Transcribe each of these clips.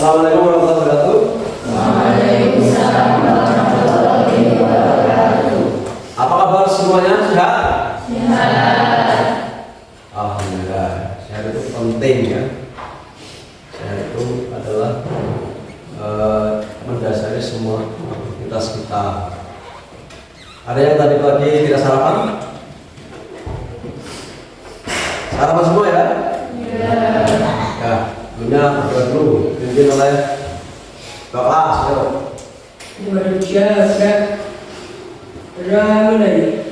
Assalamualaikum warahmatullahi wabarakatuh. Waalaikumsalam warahmatullahi wabarakatuh. Apa kabar semuanya? Sehat? Sehat. Alhamdulillah. Sehat itu penting ya. Sehat itu adalah mendasari semua aktivitas kita. Ada yang tadi pagi tidak sarapan? Sarapan semua ya? Ya. Ya, punya berdoa dulu. Pimpin oleh kelas. Berjaga ramai.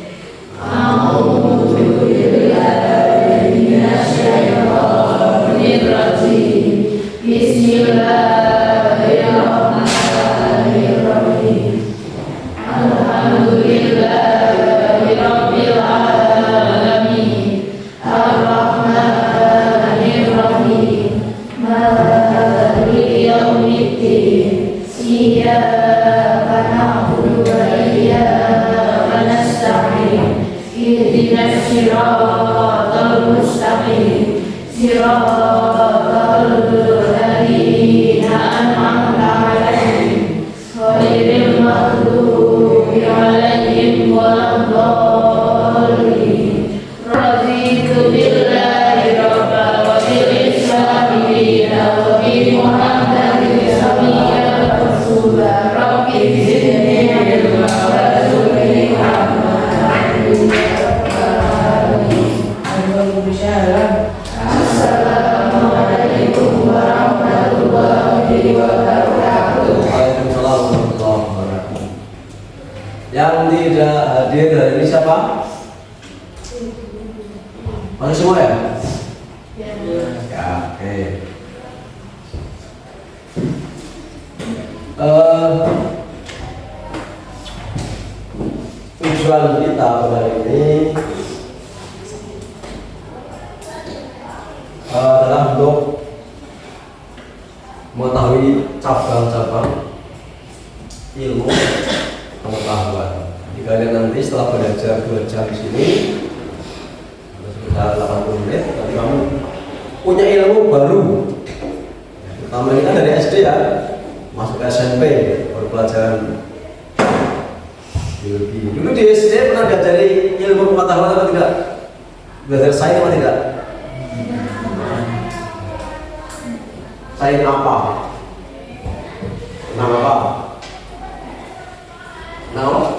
Bismillahirrahmanirrahim. Alhamdulillahirabbil alamin. Arrahmanirrahim. Maliki yaumiddin. Iyyaka na'budu wa iyyaka nasta'in. Ihdinas siratal mustaqim. Siratal ladzina an'amta 'alaihim ghairil maghdubi 'alaihim waladdallin. Raditu billahi rabban wa bil islami dinan wa bi Muhammadin nabiyyan rasulan. Rabbi zidni ilman warzuqni rahmatan. Assalamualaikum warahmatullahi wabarakatuh. Waalaikumsalam warahmatullahi wabarakatuh. Yang tidak hadir hari ini siapa? Masuk semua ya? Ya, oke. Tujuan kita pada hari ini adalah untuk mengetahui cabang-cabang ilmu pengetahuan. Jadi kalian nanti setelah belajar 2 jam di sini, sudah 80 menit, nanti kamu punya ilmu baru. Pertama ini kan dari SD ya, masuk ke SMP, baru pelajaran biologi. Dulu di SD pernah diajari ilmu pengetahuan atau tidak? Belajar sains atau tidak? Sains apa? Nama apa? Nama?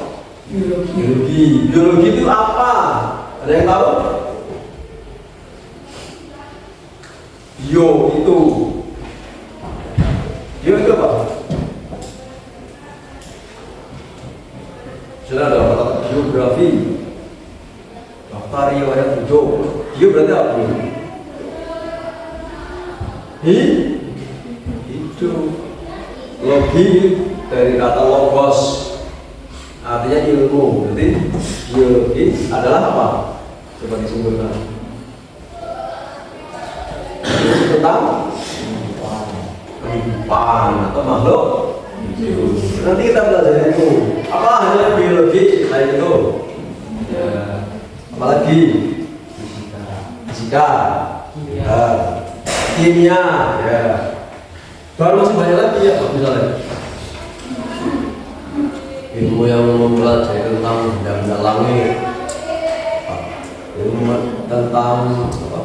Biologi. Biologi itu apa? Ada yang tahu? Bio itu apa? Sudah ada kata biografi. Daftar riwayat hidup. Bio berarti apa? Hidup. Logi dari kata logos, artinya ilmu. Jadi biologi adalah apa? Coba disimpulkan. Tentang kehidupan atau makhluk hidup. Nanti kita belajar itu. Apa hanya biologi selain itu? Ya. Apalagi fisika, ya. Kimia, ya. Baru masih banyak lagi ya, misalnya ilmu yang mempelajari tentang benda-benda langit, ilmu tentang apa?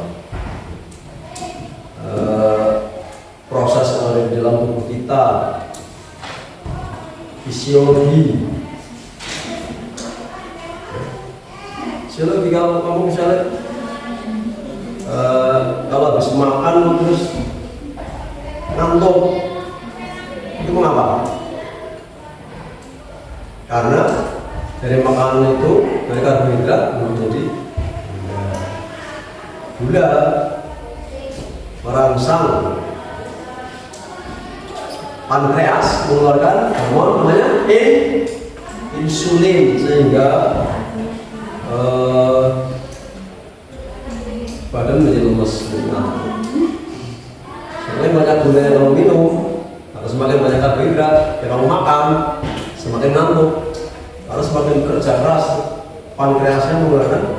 Proses yang ada di dalam tubuh kita, fisiologi. Fisiologi kalau kamu misalnya kalau habis makan terus ngantuk, itu mengapa? Karena dari makanan itu, dari karbohidrat menjadi gula, merangsang pankreas mengeluarkan hormon namanya insulin, sehingga badan menjadi lemes. Semakin banyak gula yang kamu minum atau semakin banyak karbohidrat yang kamu makan, semakin ngantuk. Karena semakin kerja keras, pankreasnya mengeluarkan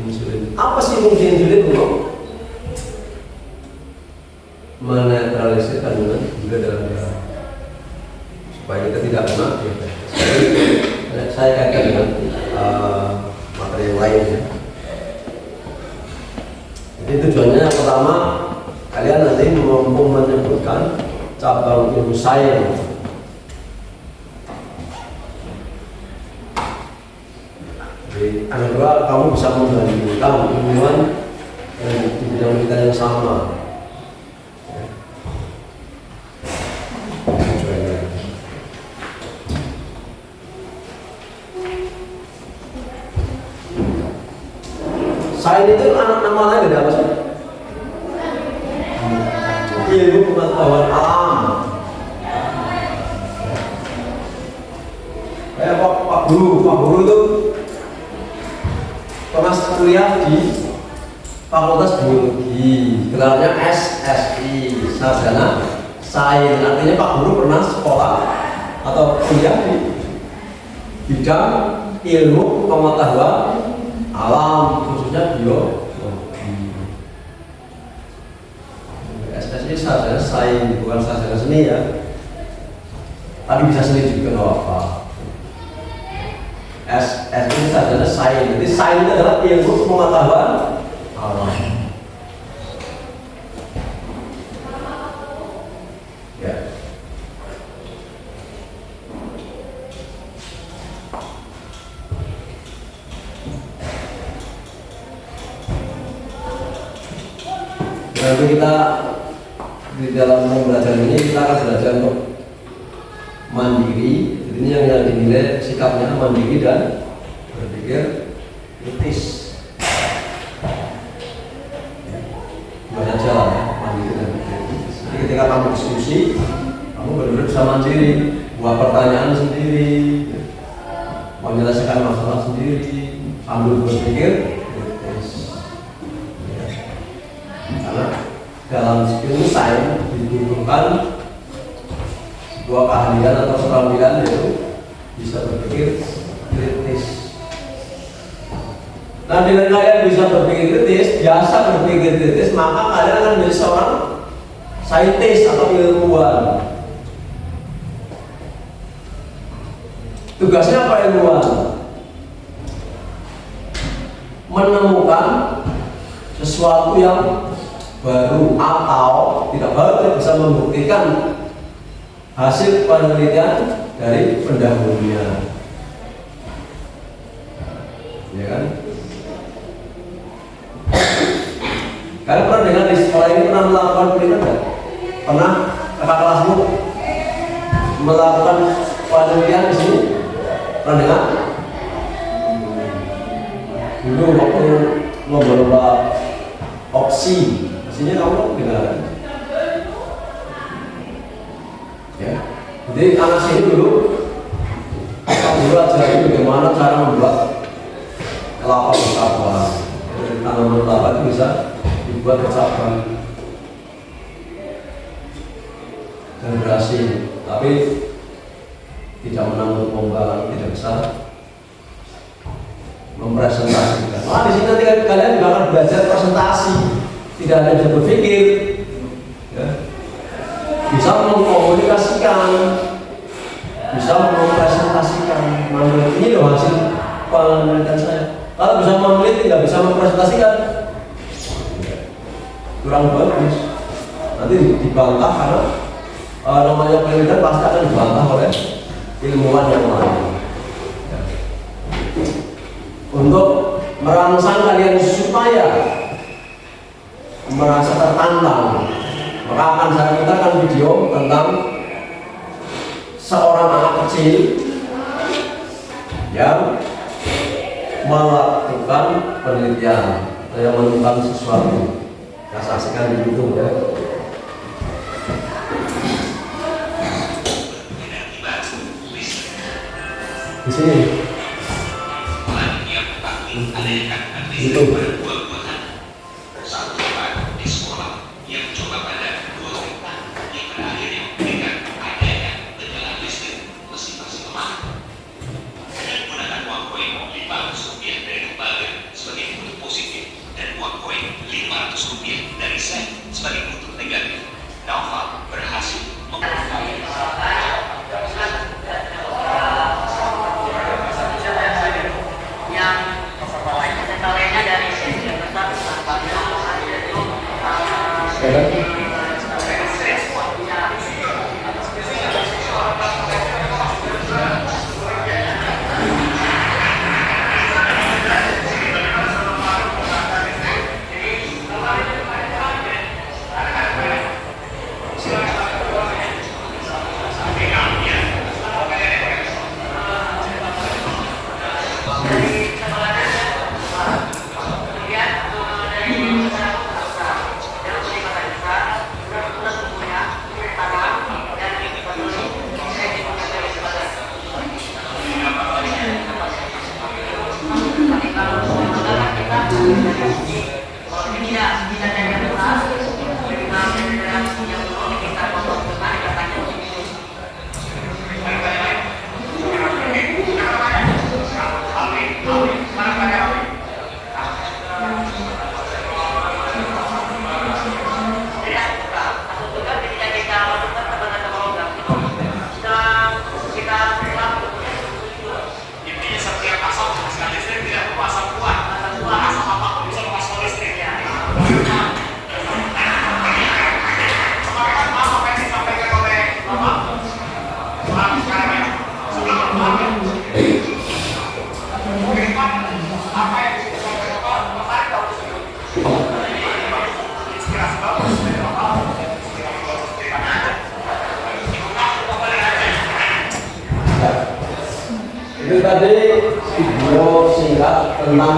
insulin. Apa sih fungsi insulin untuk menetralisir kandungan gula dalam Jadi tujuannya yang pertama, kalian nanti mampu menyebutkan cabang ilmu sains. Jadi yang kedua, kamu bisa membandingkan ilmuwan di bidang kita yang sama. Sains itu anak nama lain ada apa sih? Ilmu pengetahuan alam. Kayak Pak Guru itu pernah kuliah di Fakultas Biologi, gelarnya SSI, sarjana sains. Artinya Pak Guru pernah sekolah atau kuliah di bidang ilmu pengetahuan alam, khususnya biologi. SSI sarjana sains, bukan sarjana seni ya. Tapi bisa seni juga nggak apa. SSI sarjana sains. Jadi sains itu adalah ilmu pengetahuan alam. Ya. Nanti kita di dalam pembelajaran ini kita akan belajar untuk mandiri. Jadi ini yang dinilai sikapnya mandiri dan berpikir kritis. Banyak jalan ya, mandiri dan berpikir kritis. Jadi ketika kamu diskusi, kamu benar-benar bisa mandiri, buat pertanyaan sendiri, menyelesaikan masalah sendiri, sambil berpikir kritis. Karena dalam ilmu sains dibutuhkan sebuah keahlian atau keterampilan yaitu bisa berpikir kritis. Nah, dengan kalian bisa berpikir kritis, biasa berpikir kritis, maka kalian akan menjadi seorang saintis atau ilmuwan. Tugasnya apa ilmuwan? Menemukan sesuatu yang baru atau tidak baru, bisa membuktikan hasil penelitian dari pendahulunya, ya kan? Kalian pernah dengar di sekolah ini pernah melakukan penelitian nggak? Pernah kakak kelasmu melakukan penelitian di sini? Pernah dengar? Dulu waktu lomba-lomba opsi, pastinya kamu dengar. Ya. Jadi anak sini dulu ajarin bagaimana cara membuat kelapa bercabang. Dari tanaman kelapa itu bisa dibuat bercabang dan berhasil. Tapi tidak menang untuk lomba, tidak bisa mempresentasikan. Wah, di sini nanti kalian juga akan belajar presentasi, tidak hanya bisa berpikir, ya. Bisa mengkomunikasikan, bisa mempresentasikan. Ini loh hasil penelitian saya. Kalau bisa meneliti tidak bisa mempresentasikan, kurang bagus. Nanti dibantah karena namanya penelitian pasti akan dibantah oleh ilmuwan yang lain. Ya. Untuk merangsang kalian supaya merasa tertantang, maka akan saya putarkan video tentang seorang anak kecil yang melakukan penelitian atau yang menemukan sesuatu. Kita saksikan di YouTube ya. Di sini. YouTube. Ya kan? Itu tadi video singkat tentang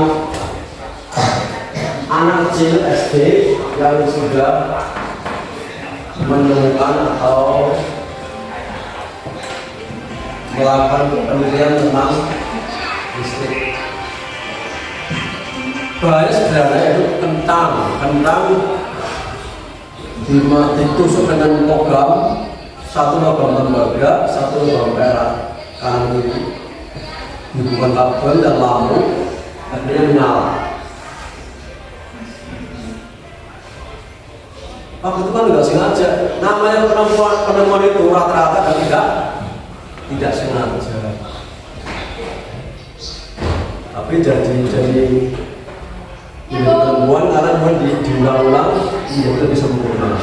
anak kecil SD yang sudah menemukan atau melakukan penelitian tentang listrik. Bahaya sebenarnya itu kentang ditusuk dengan logam, satu logam tembaga, satu logam perak kanan kiri, hubungan kabel dan lampu, akhirnya menyala. Waktu itu kan nggak sengaja. Namanya penemuan itu rata-rata kan tidak sengaja. Tapi jadi penemuan karena diulang-ulang menjadi lebih sempurna.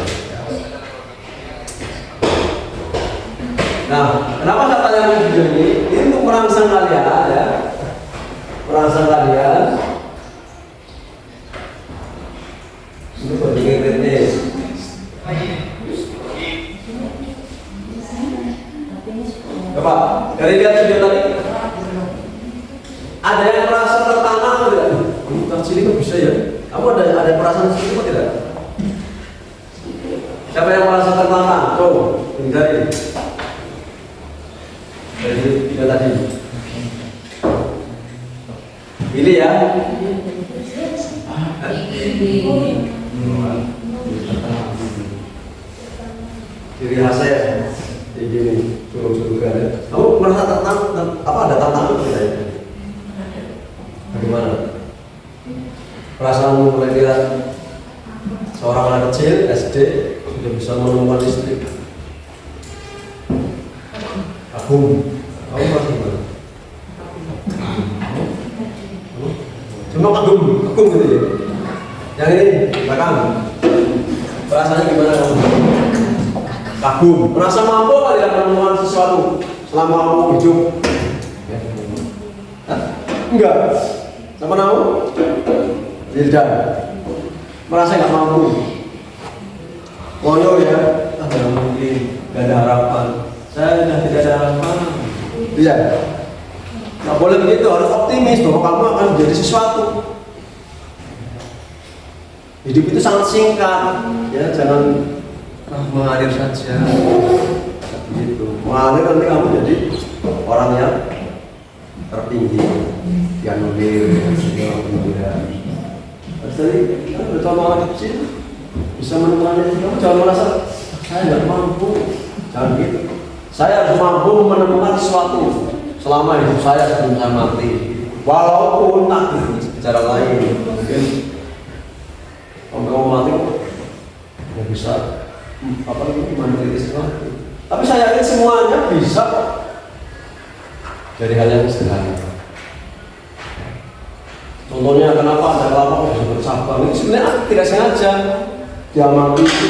Nah, kenapa saya tanya video ini? Ini untuk merangsang kalian ya, merangsang kalian untuk berpikir kritis. Coba, dari lihat video tadi, ada yang merasa tertantang tidak? Kecil itu bisa ya? Kamu ada perasaan seperti itu tidak? Siapa yang merasa tertantang? Tuh, hindari. Dari video tadi. Pilih ya. Ciri khasnya jadi gini, curug-curugan ya. Kamu merasa tertantang? Apa ada tantangan tidak ya? Bagaimana? Perasaanmu melihat seorang anak kecil SD sudah bisa menemukan listrik. Kagum. Kamu merasa gimana? Cuma kagum gitu ya. Yang ini belakang. Perasaannya gimana kamu? Kagum. Merasa mampu kali ya menemukan sesuatu selama kamu hidup? Enggak. Sama kamu? Tidak. Merasa nggak mampu. Moyo ya. Ada mungkin nggak ada harapan. Saya sudah tidak ada harapan. Iya. Nggak boleh begitu. Harus optimis bahwa kamu akan menjadi sesuatu. Hidup itu sangat singkat. Ya, jangan mengalir saja. Begitu. Mengalir nanti kamu jadi orang yang tertinggi. Dianulir, segala muda. Jadi, kalau anak kecil bisa menemukan itu, kamu jangan merasa saya nggak mampu. Jangan gitu. Saya harus mampu menemukan sesuatu selama hidup saya sebelum saya mati. Walaupun takdir secara lain, mungkin kalau mati nggak bisa mandiri sesuatu. Tapi saya yakin semuanya bisa dari hal yang sederhana. Contohnya kenapa ada kelapa kok bisa bercabang? Itu sebenarnya tidak sengaja. diamati itu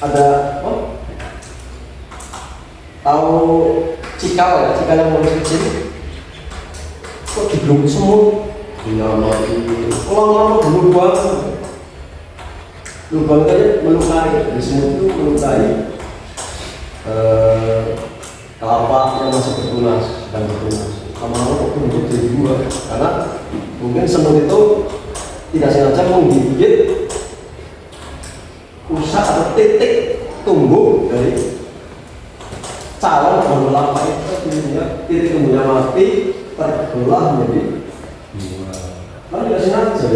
ada tahu cikal ya, cikal yang mulai kecil kok digeruk semut diamati lama-lama berubah lubang aja melukai, di semut itu melukai kelapa yang masih bertunas dan bertunas lama-lama kok bentuk jadi dua karena mungkin semut itu tidak sengaja menggigit pusat atau titik tumbuh dari calon pohon kelapa itu sehingga titik tumbuhnya mati terbelah menjadi dua kan tidak sengaja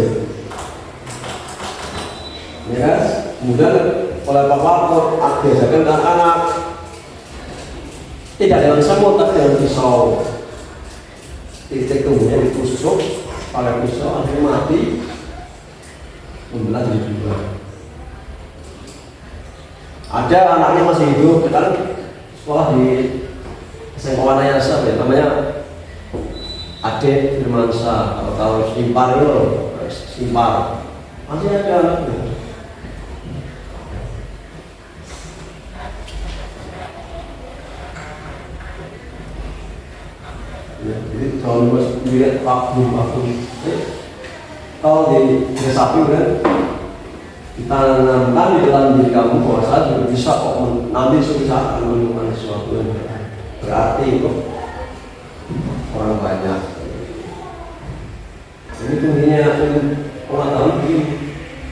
ya kan? Kemudian oleh bapak diajarkan anak-anak tidak dengan semut tapi dengan pisau titik tumbuhnya ditusuk pakai pisau akhirnya mati membelah jadi dua. Ada anaknya masih hidup kita sekolah di SMA Wanayasa ya namanya Ade Firmansyah atau Simpar itu Simpar masih ada anaknya. Ya, jadi kalau mas lihat vakum kalau di sapi kan ditanamkan di dalam diri kamu bahwa saya juga bisa kok nanti suatu saat akan menemukan sesuatu yang berarti itu orang banyak. Ini kuncinya pengetahuan begini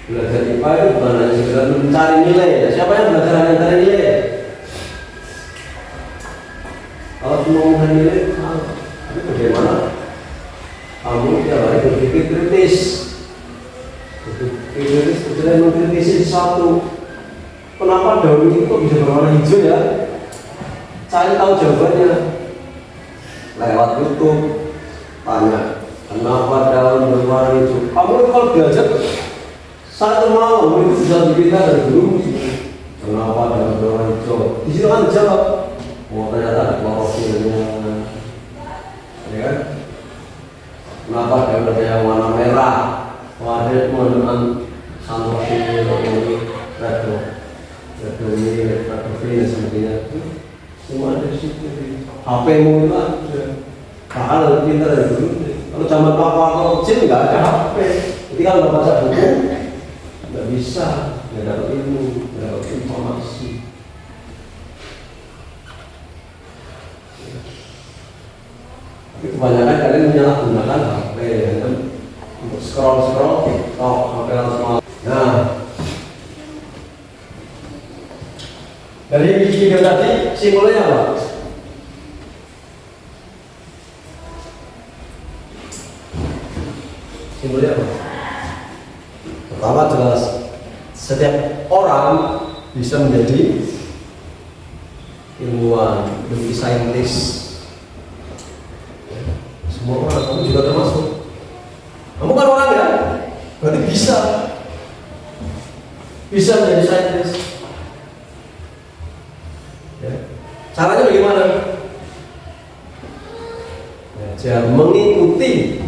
belajar IPA itu bukan hanya sekedar mencari nilai ya. Siapa yang belajar hanya mencari nilai? Kalau cuma mencari nilai tapi bagaimana kamu tiap hari berpikir kritis berjalan mengkritisi sesuatu kenapa daun ini kok bisa berwarna hijau ya cari tahu jawabannya lewat YouTube tanya kenapa daun berwarna hijau kamu kalau belajar satu malam itu bisa dipindah dari dulu kenapa daun berwarna hijau di situ kan jawab ternyata ada klorofilnya ya kan kenapa daun ada yang warna merah wadah menggunakan santosin ini redo ini dan sebagainya semua ada di situ HP-mu itu bahkan lebih pintar dari dulu kalau zaman waktu kecil nggak ada HP jadi kalau baca buku nggak bisa nggak dapat ilmu nggak dapat informasi tapi kebanyakan kalian menyalahgunakan HP untuk scroll TikTok sampai langsung. Nah, dari video tadi simbolnya apa? Simbolnya apa? Pertama jelas setiap orang bisa menjadi ilmuwan, menjadi saintis. Semua orang, kamu juga termasuk. Kamu kan orang ya, berarti bisa menjadi saintis. Ya. Caranya bagaimana? Ya, jangan mengikuti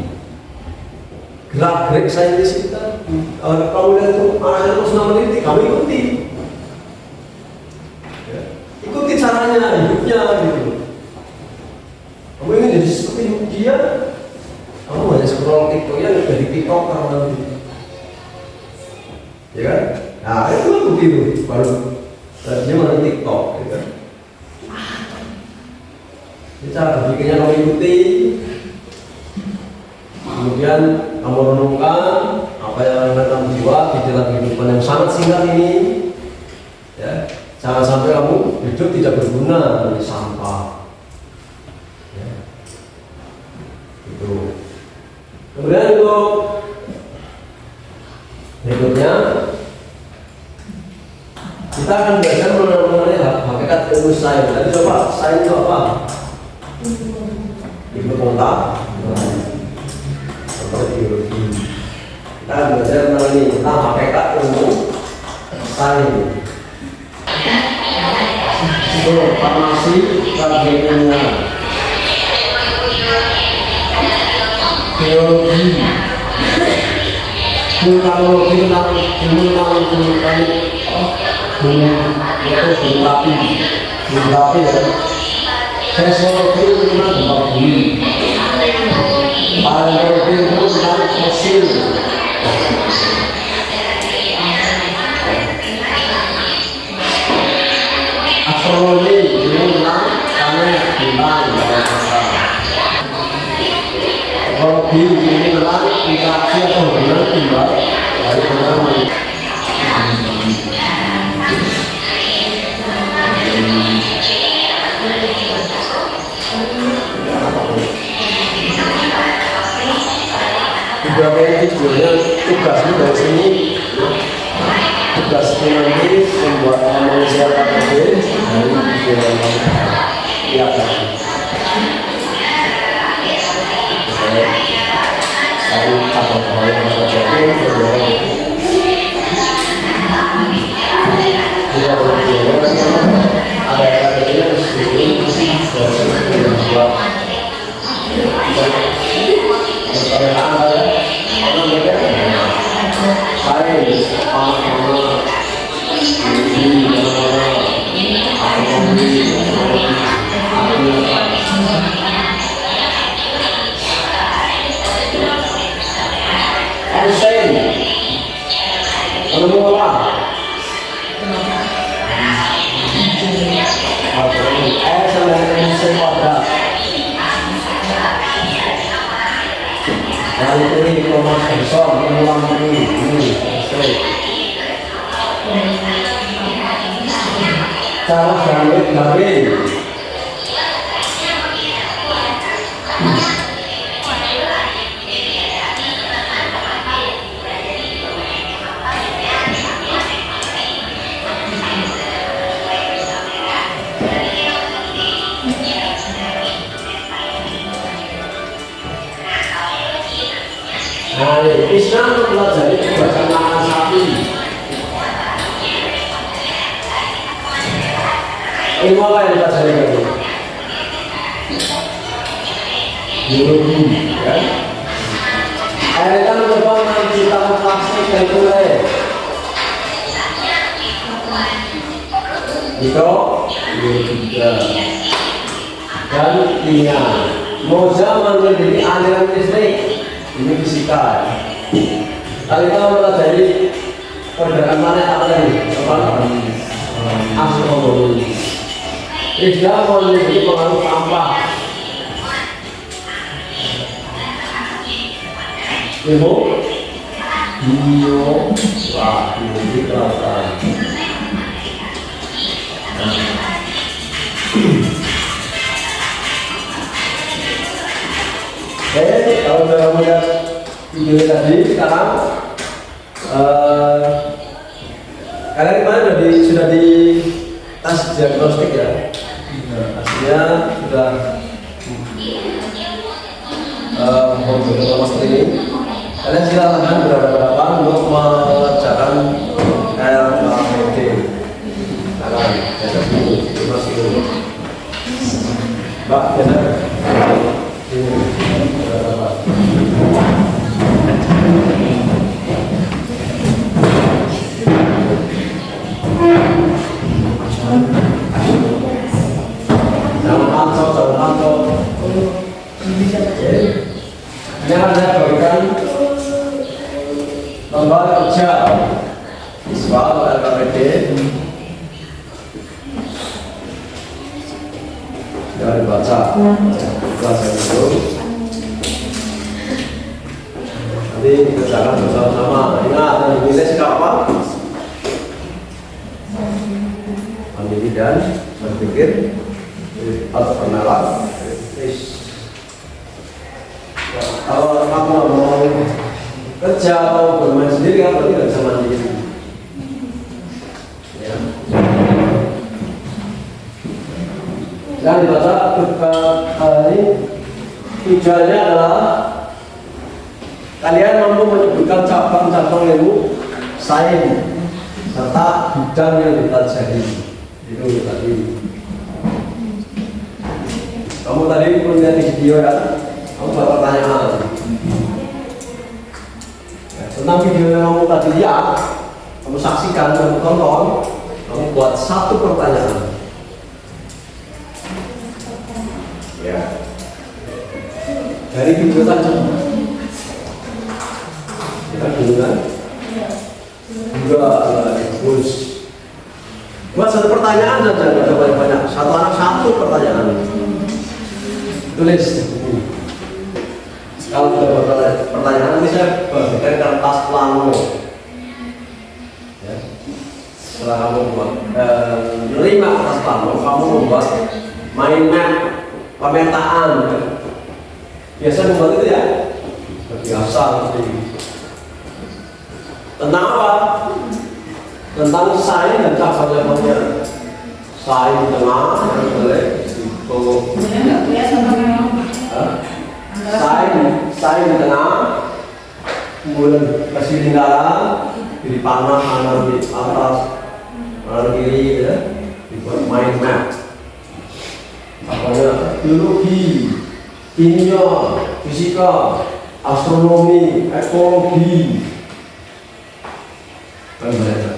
gerak-gerik saintis kita. Kalau lihat itu anaknya terus meneliti, kamu ikuti. Ya. Ikuti caranya, hidupnya gitu. Kamu ingin jadi seperti dia? Kamu hanya scroll TikTok ya jadi TikToker nanti, ya kan? Nah itu kan begitu, baru dia mana TikTok, ya kan? Ini cara berpikirnya kamu ikuti, kemudian kamu renungkan apa yang akan kamu buat di dalam kehidupan yang sangat singkat ini, ya. Jangan sampai kamu hidup tidak berguna menjadi sampah, ya. Itu. Kemudian untuk berikutnya kita akan belajar mengenai hakikat ilmu sains. Jadi coba sains itu apa? Ilmu kontak atau biologi. Kita akan belajar mengenai tentang hakikat ilmu sains. Itu farmasi kimia. Biologi vulkanologi tentang gunung api ya. Seismologi itu tentang gempa bumi. Paleontologi itu tentang fosil. Astronomi itu tentang planet, bintang, dan angkasa. Ekologi ini tentang interaksi atau hubungan timbal dari tanaman. Beberapa yang tujuannya tugasnya dari sini, tugasnya nanti membuat manusia KTP dari ya saya atau kalau yang terjadi ada KTP-nya di sini dari buat ini informasi mengulang ini cara gawe Nah, Islam mempelajari kebiasaan makan sapi. Ilmu apa yang dipelajari tadi? Biologi, kan? Akhirnya kan mencoba menciptakan plastik dan kulit. Itu biologika dan kimia. Moza meneliti aliran listrik. Ini fisika. Kali kita mempelajari pergerakan planet apa tadi? Astronomi. Tidak meneliti pengaruh sampah. Ilmu biologi kelautan. Oke, kalau sudah melihat video tadi, sekarang kalian kemarin sudah di tes diagnostik ya. Hasilnya sudah membuat master ini. Kalian silakan berhadapan untuk mengerjakan LKPD. Silakan, biasa dulu, masih dulu. Mbak, biasa. Ini akan saya bagikan lembaga kerja siswa atau LKPD. Jangan dibaca kelas itu. Nanti dikerjakan bersama-sama. Ingat, yang dipilih sikap apa? Mandiri dan berpikir atau bernalar. Kalau kamu mau kerja atau bermain sendiri, kamu tidak bisa mandiri. Ya. Jangan dibaca ini tujuannya adalah kalian mampu menyebutkan cabang-cabang ilmu sains serta bidang yang dipelajari. Itu tadi. Kamu tadi melihat di video ya, kamu buat pertanyaan. Ya, tentang video yang kamu tadi lihat, kamu saksikan, kamu tonton, kamu buat satu pertanyaan. Ya. Dari video tadi. Kita dulu kan? Enggak, bagus. Buat satu pertanyaan saja, enggak banyak-banyak. Satu anak satu pertanyaan. Tulis. Kalau kita buat pertanyaan ini saya bagikan kertas plano. Ya. Setelah kamu buat menerima kertas plano, kamu membuat mind map, pemetaan. Biasa membuat itu ya. Biasa seperti ini. Tentang apa? Tentang sain dan cabang-cabangnya. Sain di tengah, yang boleh sain di tengah, kemudian kasih lingkaran, kiri panah, kanan di atas, kanan kiri, ya, dibuat mind map. Apanya? Biologi, kimia, fisika, astronomi, ekologi. Kan banyak.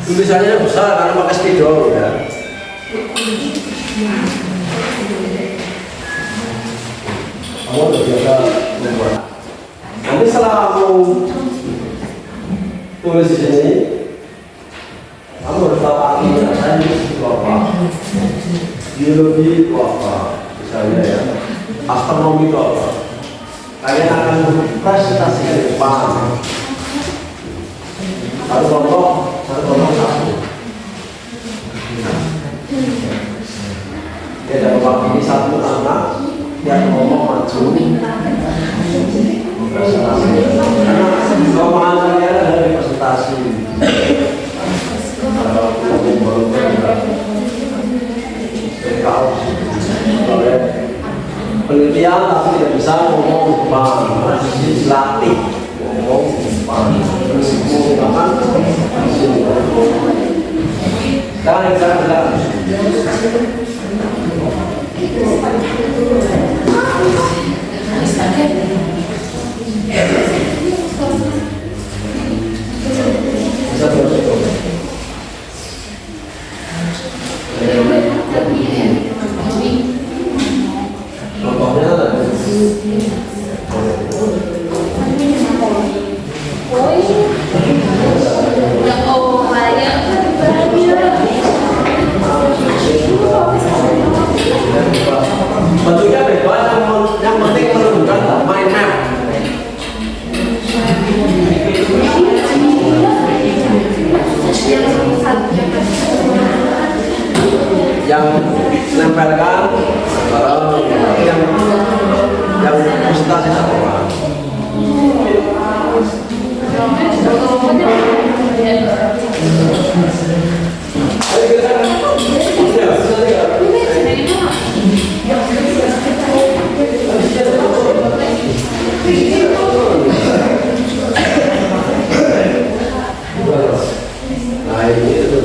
Tulisannya besar karena pakai spidol ya. Kamu udah biasa membuat. Nanti setelah kamu tulis di sini, kamu harus tahu artinya. Sains itu apa, biologi itu apa, misalnya ya, astronomi itu apa. Kalian akan presentasi ke depan. Satu contoh satu. Dia dapat wakili satu anak yang ngomong maju presentasi. Karena pemahamannya ada presentasi. Penelitian tapi tidak bisa ngomong di depan, dilatih ngomong di depan. Jangan. Bentuknya bebas, yang penting menunjukkan mind map. Yang menempelkan yang presentasi satu orang. Nah ini itu.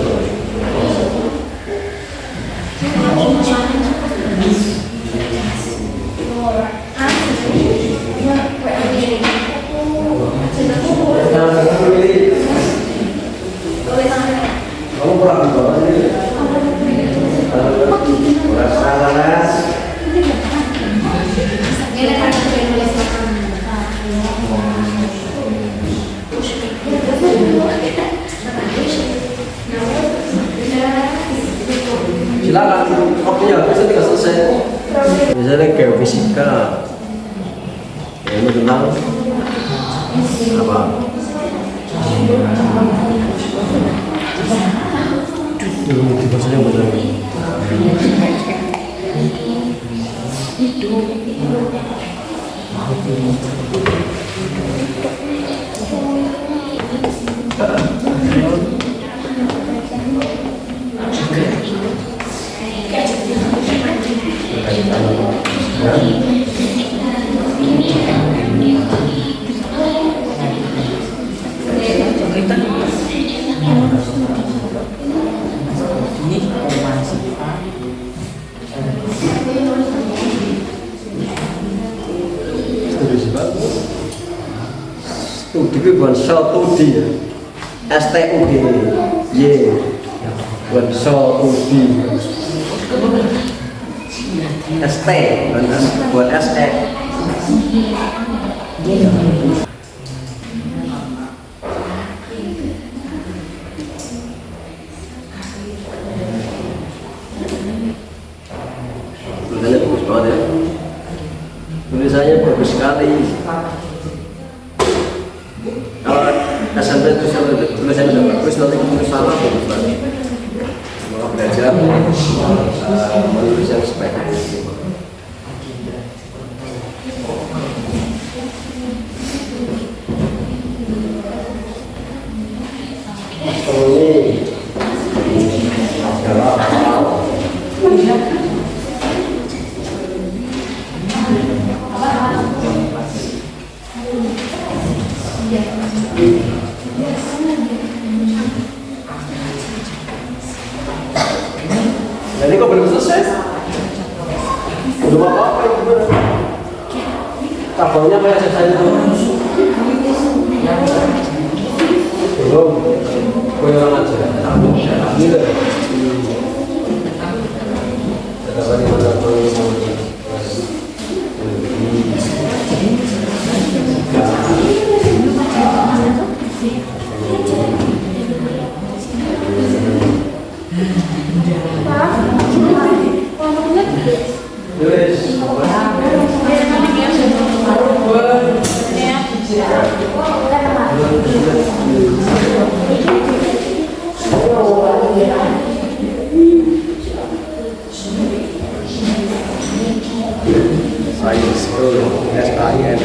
Kamu kurang banget ini. Silakan, waktunya bisa tinggal selesai. Misalnya geofisika, ini tentang apa? Dibacanya benar. Studi itu bukan studi ya, STUD, Y, bukan studi, ST, bukan SE. Tulisannya bagus banget ya, tulisannya bagus sekali. Kalau SMP itu tulisannya udah bagus, nanti tulis sama bagus banget. Mau belajar menulis yang sebaik mungkin. Jadi kok belum selesai? Belum apa-apa ya gimana? Tabelnya kayak selesai itu. Belum. Goyang aja. Gitu. Ada lagi mana Science School, SINS,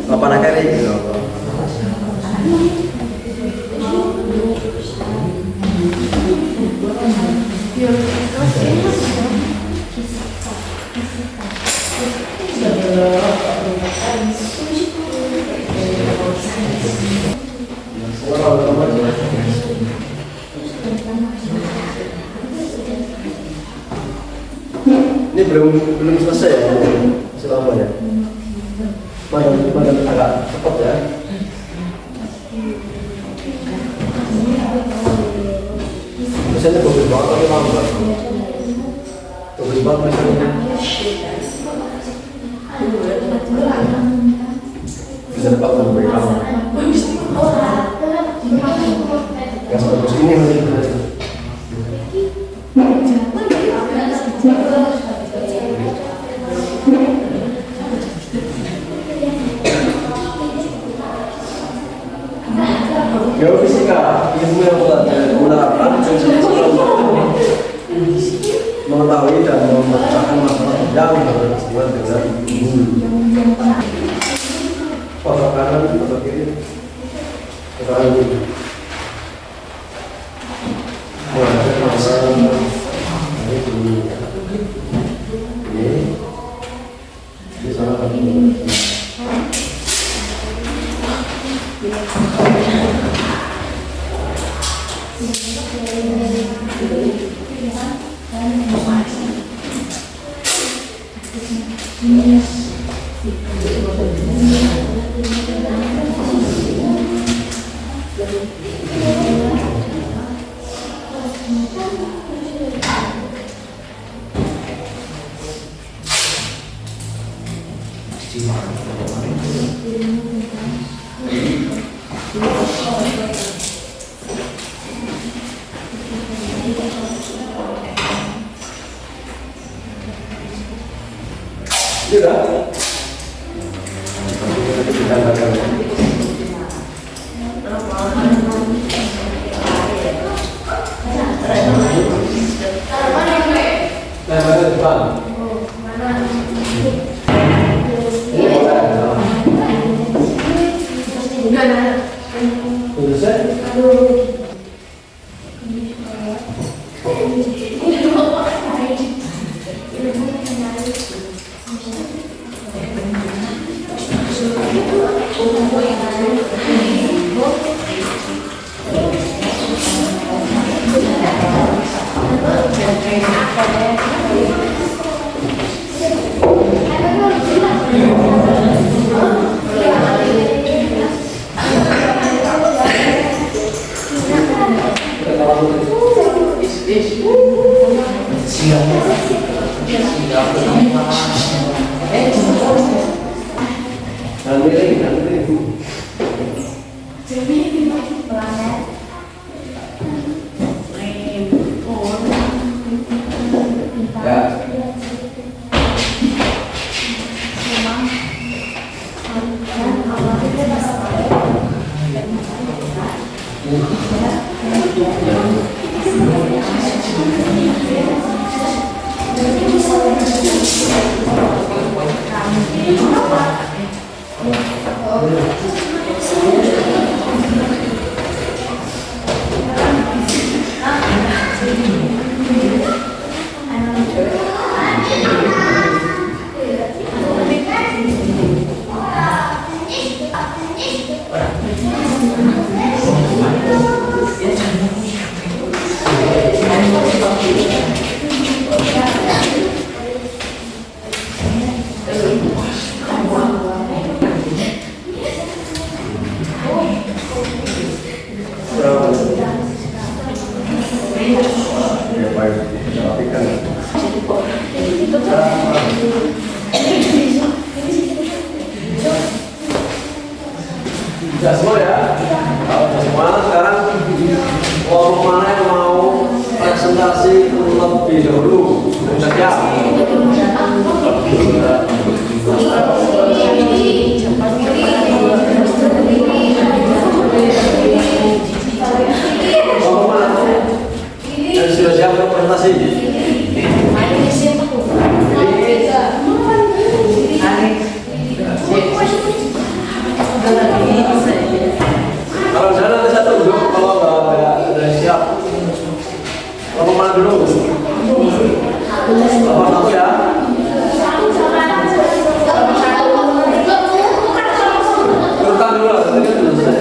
apa nak kali? Ini belum selesai ya, selamanya. Pada agak cepat ya. Misalnya bagus banget tapi lambat. Bagus banget misalnya. Bisa dapat memberi kamu. Yang sebagus ini nanti. Geofisika, ilmu yang buat Sudah. Sudah semua ya? Kalau sudah semua, sekarang kelompok mana yang mau presentasi lebih dahulu? Siap? Kelompok mana? Yang sudah siap untuk presentasi? Kalau saya nanti saya tunjuk, kalau nggak siap, kalau mana dulu? Apa satu ya? Urutan dulu lah, nanti kan selesai.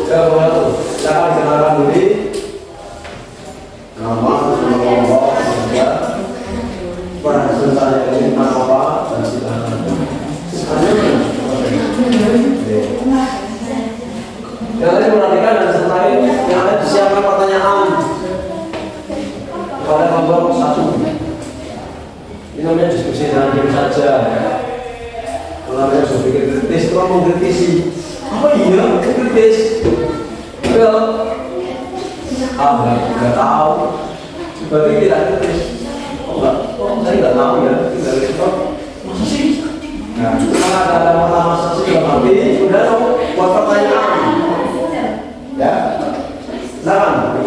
Ya, boleh tuh. Jangan dikenalkan dulu. Nama, kelompok, ya. Berhasil saya ini apa? Dan silakan. Yang tadi perhatikan dan sertai yang ada disiapkan pertanyaan pada kelompok 1. Ini namanya diskusi dengan diri saja. Kalau namanya sudah pikir kritis, itu mau kritisi. Apa iya kritis? Well, nggak tahu. Berarti tidak kritis. Oh enggak, saya nggak tahu ya. Tidak kritis. Masa sih? Nah, kalau ada masa sih nggak ngerti, udah buat pertanyaan. Ya, silakan.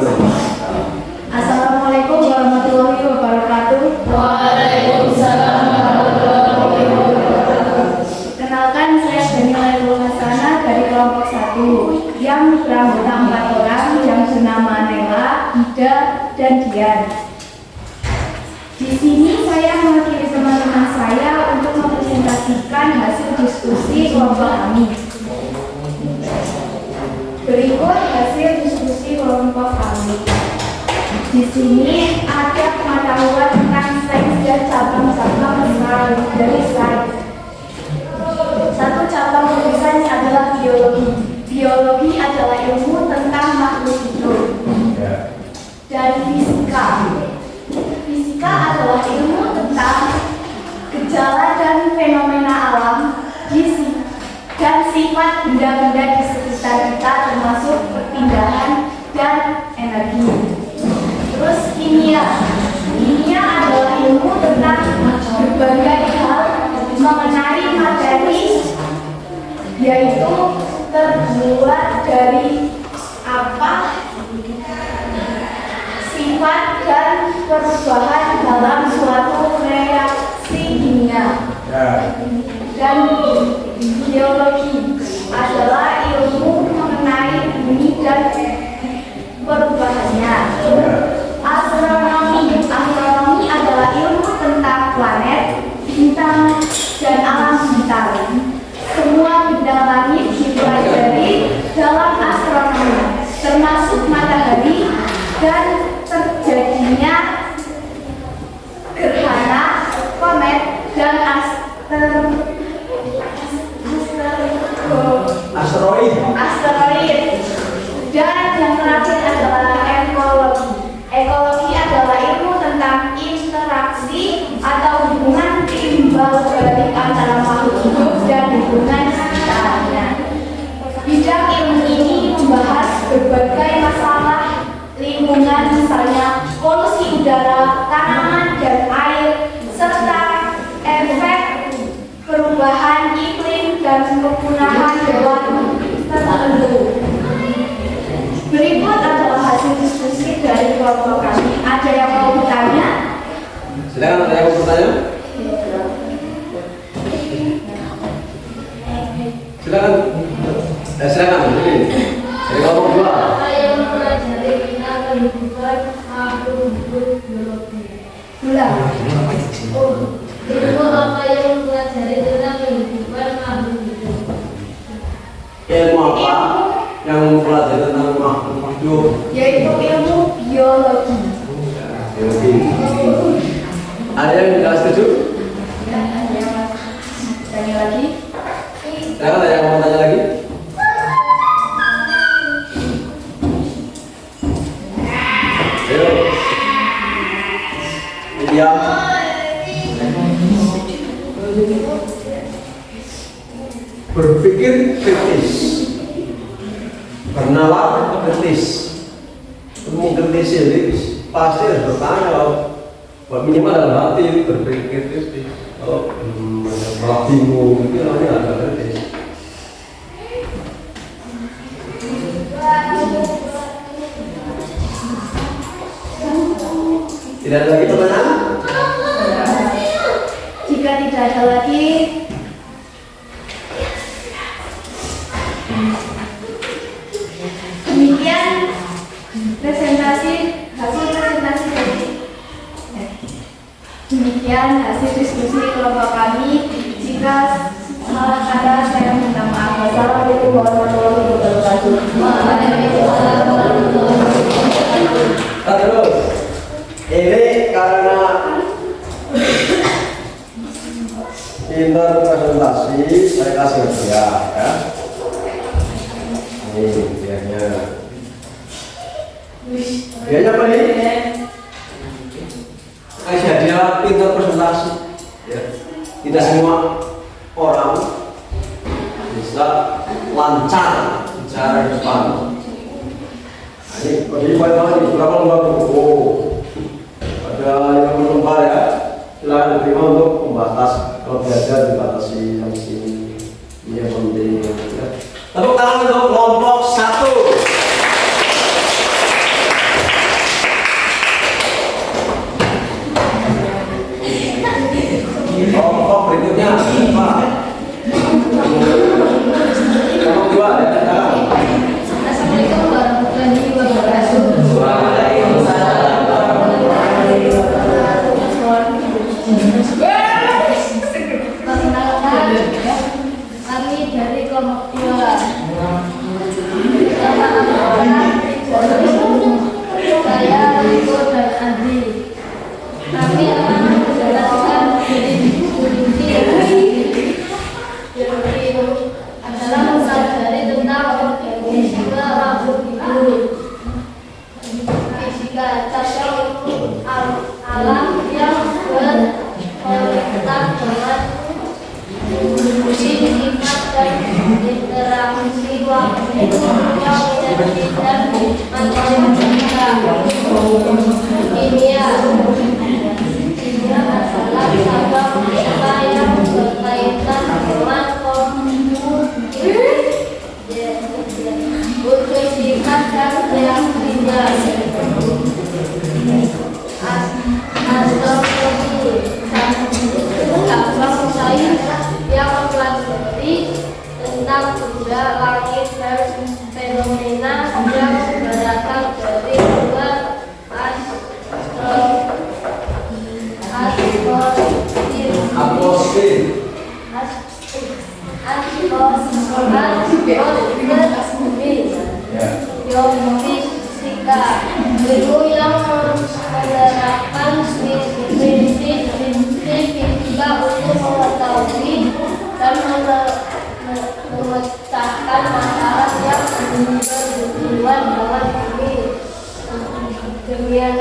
Assalamualaikum warahmatullahi wabarakatuh. Waalaikumsalam warahmatullahi wabarakatuh. Kenalkan, saya Daniel Hasanah dari kelompok 1 yang beranggota 4 orang yang bernama Nela, Ida, dan Dian. Di sini saya mewakili teman-teman saya untuk mempresentasikan hasil diskusi kelompok kami. Berikut hasil diskusi kelompok kami. Di sini ada pengetahuan tentang sains dan cabang-cabang dari sains. Satu cabang dari sains adalah biologi. Biologi adalah ilmu tentang makhluk hidup. Dan fisika. Fisika adalah ilmu tentang gejala dan fenomena alam, dan sifat benda-benda di sekitar kita termasuk perpindahan dan energi. Terus kimia. Kimia adalah ilmu tentang berbagai hal mengenai materi, yaitu terbuat dari apa, sifat dan perubahan dalam suatu reaksi kimia. Dan biologi adalah ilmu mengenai bumi dan perubahannya. Astronomi adalah ilmu tentang planet, bintang, dan alam sekitar. Semua bidang langit dipelajari dalam astronomi, termasuk matahari dan terjadinya gerhana, komet, dan asteroid. Dan yang terakhir adalah ekologi. Ekologi adalah ilmu tentang interaksi atau hubungan timbal balik antara makhluk hidup dan lingkungan sekitarnya. Bidang ilmu ini membahas berbagai masalah lingkungan, misalnya polusi udara, tanaman, dan air, serta efek perubahan iklim dan kepunahan hewan tertentu. Berikut adalah hasil diskusi dari kelompok kami. Ada yang mau bertanya? Silakan, ada yang mau bertanya? Silakan. Silakan. Dari kelompok dua. Saya mempelajari tentang kehidupan makhluk hidup biologi. Ulang. Ilmu apa yang mempelajari tentang kehidupan makhluk hidup? Ilmu apa yang mempelajari tentang makhluk hidup? Yaitu ilmu biologi. Biologi. Ada yang tidak setuju? Ada yang tanya lagi? Silakan, ada yang mau tanya lagi? Ayo. Iya. Berpikir kritis, bernalar kritis. Kritis ini pasti harus bertanya, minimal dalam hati berpikir kritis. Kalau malah bingung itu namanya agak kritis. Tidak ada lagi pertanyaan? Jika tidak ada lagi, demikian hasil diskusi kelompok kami. Jika salah kata saya minta maaf. Wassalamualaikum warahmatullahi wabarakatuh. Terus, ini karena pintar presentasi, saya kasih hadiah ya. Ini hadiahnya. Hadiahnya apa nih? Kasih hadiah pintar presentasi. Ya. Tidak semua orang bisa lancar bicara di depan. Ini banyak di berapa lembar buku. Ada yang berlembar ya. Silakan diterima untuk membatas. Kalau belajar dibatasi yang sini. Ini yang penting. Ya. Tepuk tangan untuk kelompok 1. Kelompok berikutnya Pak. Kelompok 2 ya. Assalamualaikum warahmatullahi wabarakatuh. Waalaikumsalam. tiga, tasawuf alam yang berkontak dengan sifat dan interaksi waktu yang menjadikan kimia adalah sabab kita yang berkaitan dengan komputer untuk sifat dan reaksinya. Cabang saya yang mempelajari tentang benda langit dan fenomena yang berasal dari luar fisika itu yang menerapkan prinsip fisika untuk mengetahui dan memecahkan masalah yang berhubungan dengan demikian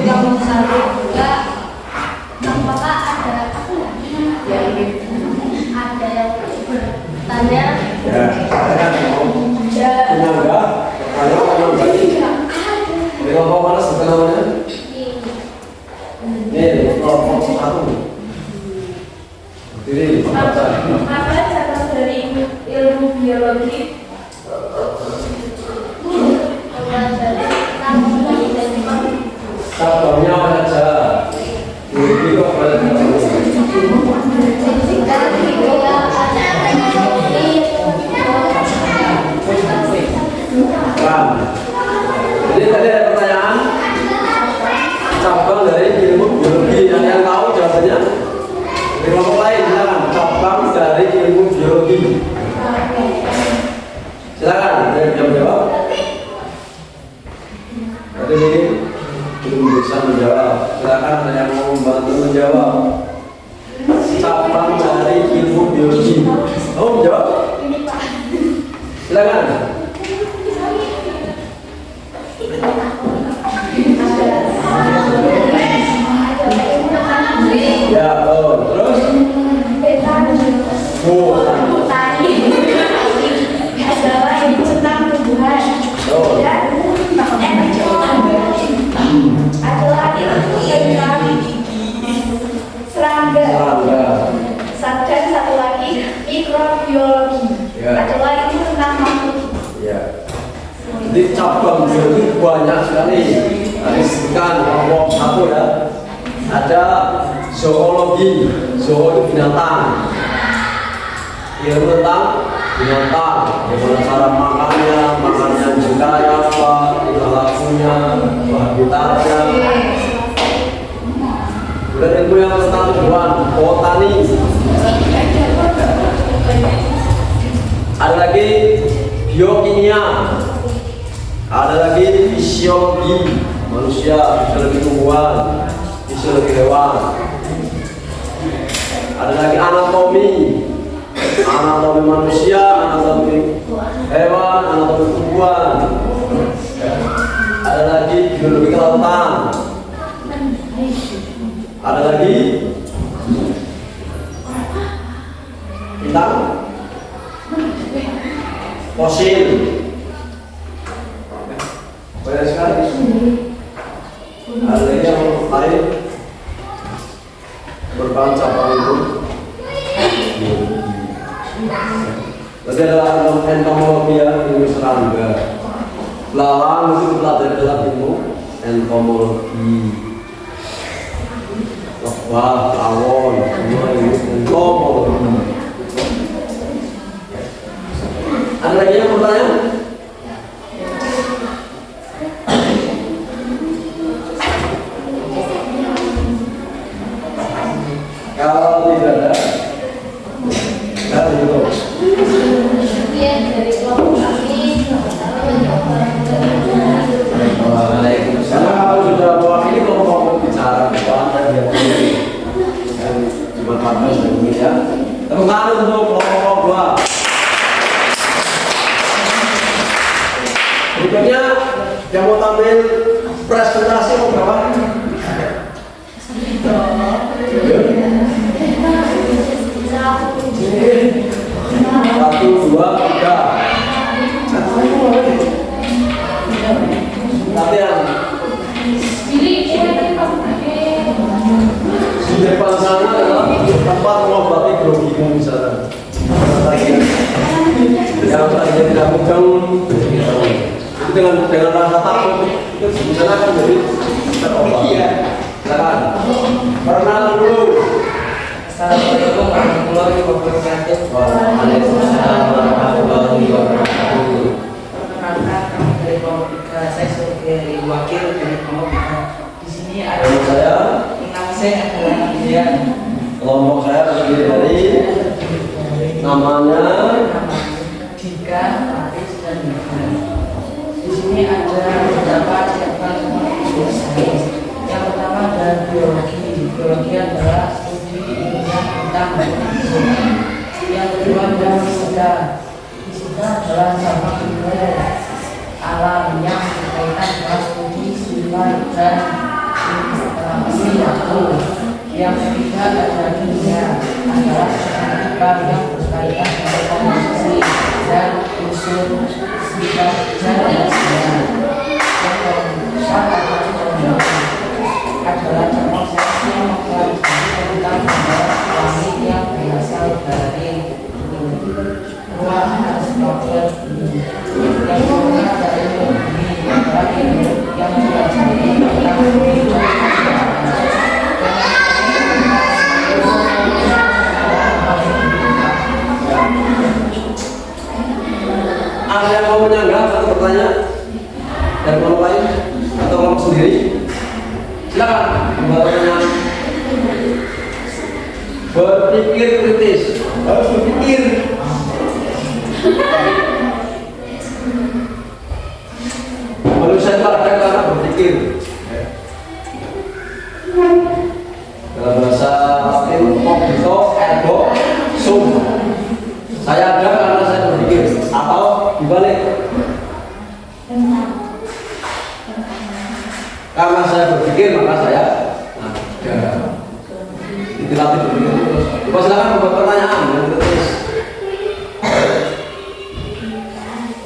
kamu satu juga apakah ada yang bertanya? Ya, enggak? Kelompok mana sebenarnya? Ini kelompok satu. Jadi Apa cabang dari ilmu biologi? cabangnya apa saja? Biologi kok banyak Jadi tadi ada pertanyaan cabang dari ilmu biologi yang tahu jawabannya di kelompok lain silakan cabang dari ilmu biologi silakan ada yang jawab tadi ini belum bisa menjawab silakan ada yang mau membantu menjawab cabang dari ilmu biologi menjawab silakan. Ya, terus? Botani adalah ilmu tentang tumbuhan dan adalah ilmu tentang serangga. Dan satu lagi mikrobiologi adalah ilmu tentang makhluk. Ya. Jadi cabang biologi banyak sekali. Tadi sebutkan kelompok satu ya. Ada zoologi, zoologi binatang. Ilmu tentang binatang, bagaimana cara makannya juga apa, tingkah lakunya, habitatnya. Kemudian ilmu yang tentang tumbuhan, botani. Ada lagi biokimia. Ada lagi fisiologi manusia, fisiologi tumbuhan, fisiologi hewan. Ada lagi anatomi, anatomi manusia, anatomi hewan, anatomi tumbuhan. Ada lagi biologi kelautan. Ada lagi tentang fosil. Banyak sekali. Ada lagi yang lain berbahan cabang itu. Tadi ada entomologi ya, ilmu serangga. Belalang itu pelajari dalam ilmu entomologi. Lebah, tawon, semua ilmu entomologi. Ada lagi yang bertanya? Kalau tidak ada, kita tutup. Sekian dari kelompok kami. Karena kalau sudah mewakili kelompok bicara kekuatan dia dan cuma 14 menit ya. Tepuk tangan untuk kelompok 2. sambil presentasi mau berapa? Satu, dua, tiga. Latihan. Di depan sana adalah tempat mengobati grogimu misalnya. Yang tadinya tidak pegang, itu dengan rasa takut itu sebenarnya akan jadi terobati. Silakan. Perkenalan dulu. Assalamualaikum warahmatullahi wabarakatuh. Waalaikumsalam warahmatullahi wabarakatuh. Perkenalkan, kami dari kelompok 3. Saya sebagai wakil dari kelompok 3. Di sini ada Nama saya, nama saya adalah Adrian. kelompok saya terdiri dari namanya Dika, Aris, dan Dika. Di sini ada beberapa cabang sains. Yang pertama adalah biologi. Biologi adalah studi ilmiah tentang organisme. Yang kedua adalah fisika. Fisika adalah cabang ilmu alam yang berkaitan dengan studi sifat dan interaksi waktu. Yang ketiga adalah kimia, adalah cabang yang berkaitan dengan komposisi dan unsur sifat dan hasilnya. Yang keempat adalah geometri, adalah cabang sains yang mempelajari tentang benda langit yang berasal dari ruang atmosfer bumi. Yang keempat adalah ilmu bumi, adalah ilmu yang mempelajari tentang bumi dan masyarakat. ada yang mau menyanggah atau bertanya dari kelompok lain atau kelompok sendiri? Silakan membuat pertanyaan. Berpikir kritis, harus berpikir. Manusia itu ada karena berpikir. Dalam bahasa Latin, cogito ergo sum. Saya ada karena saya berpikir, atau dibalik. Karena saya berpikir maka saya ada. Dilatih berpikir terus. Coba silakan membuat pertanyaan yang tertulis.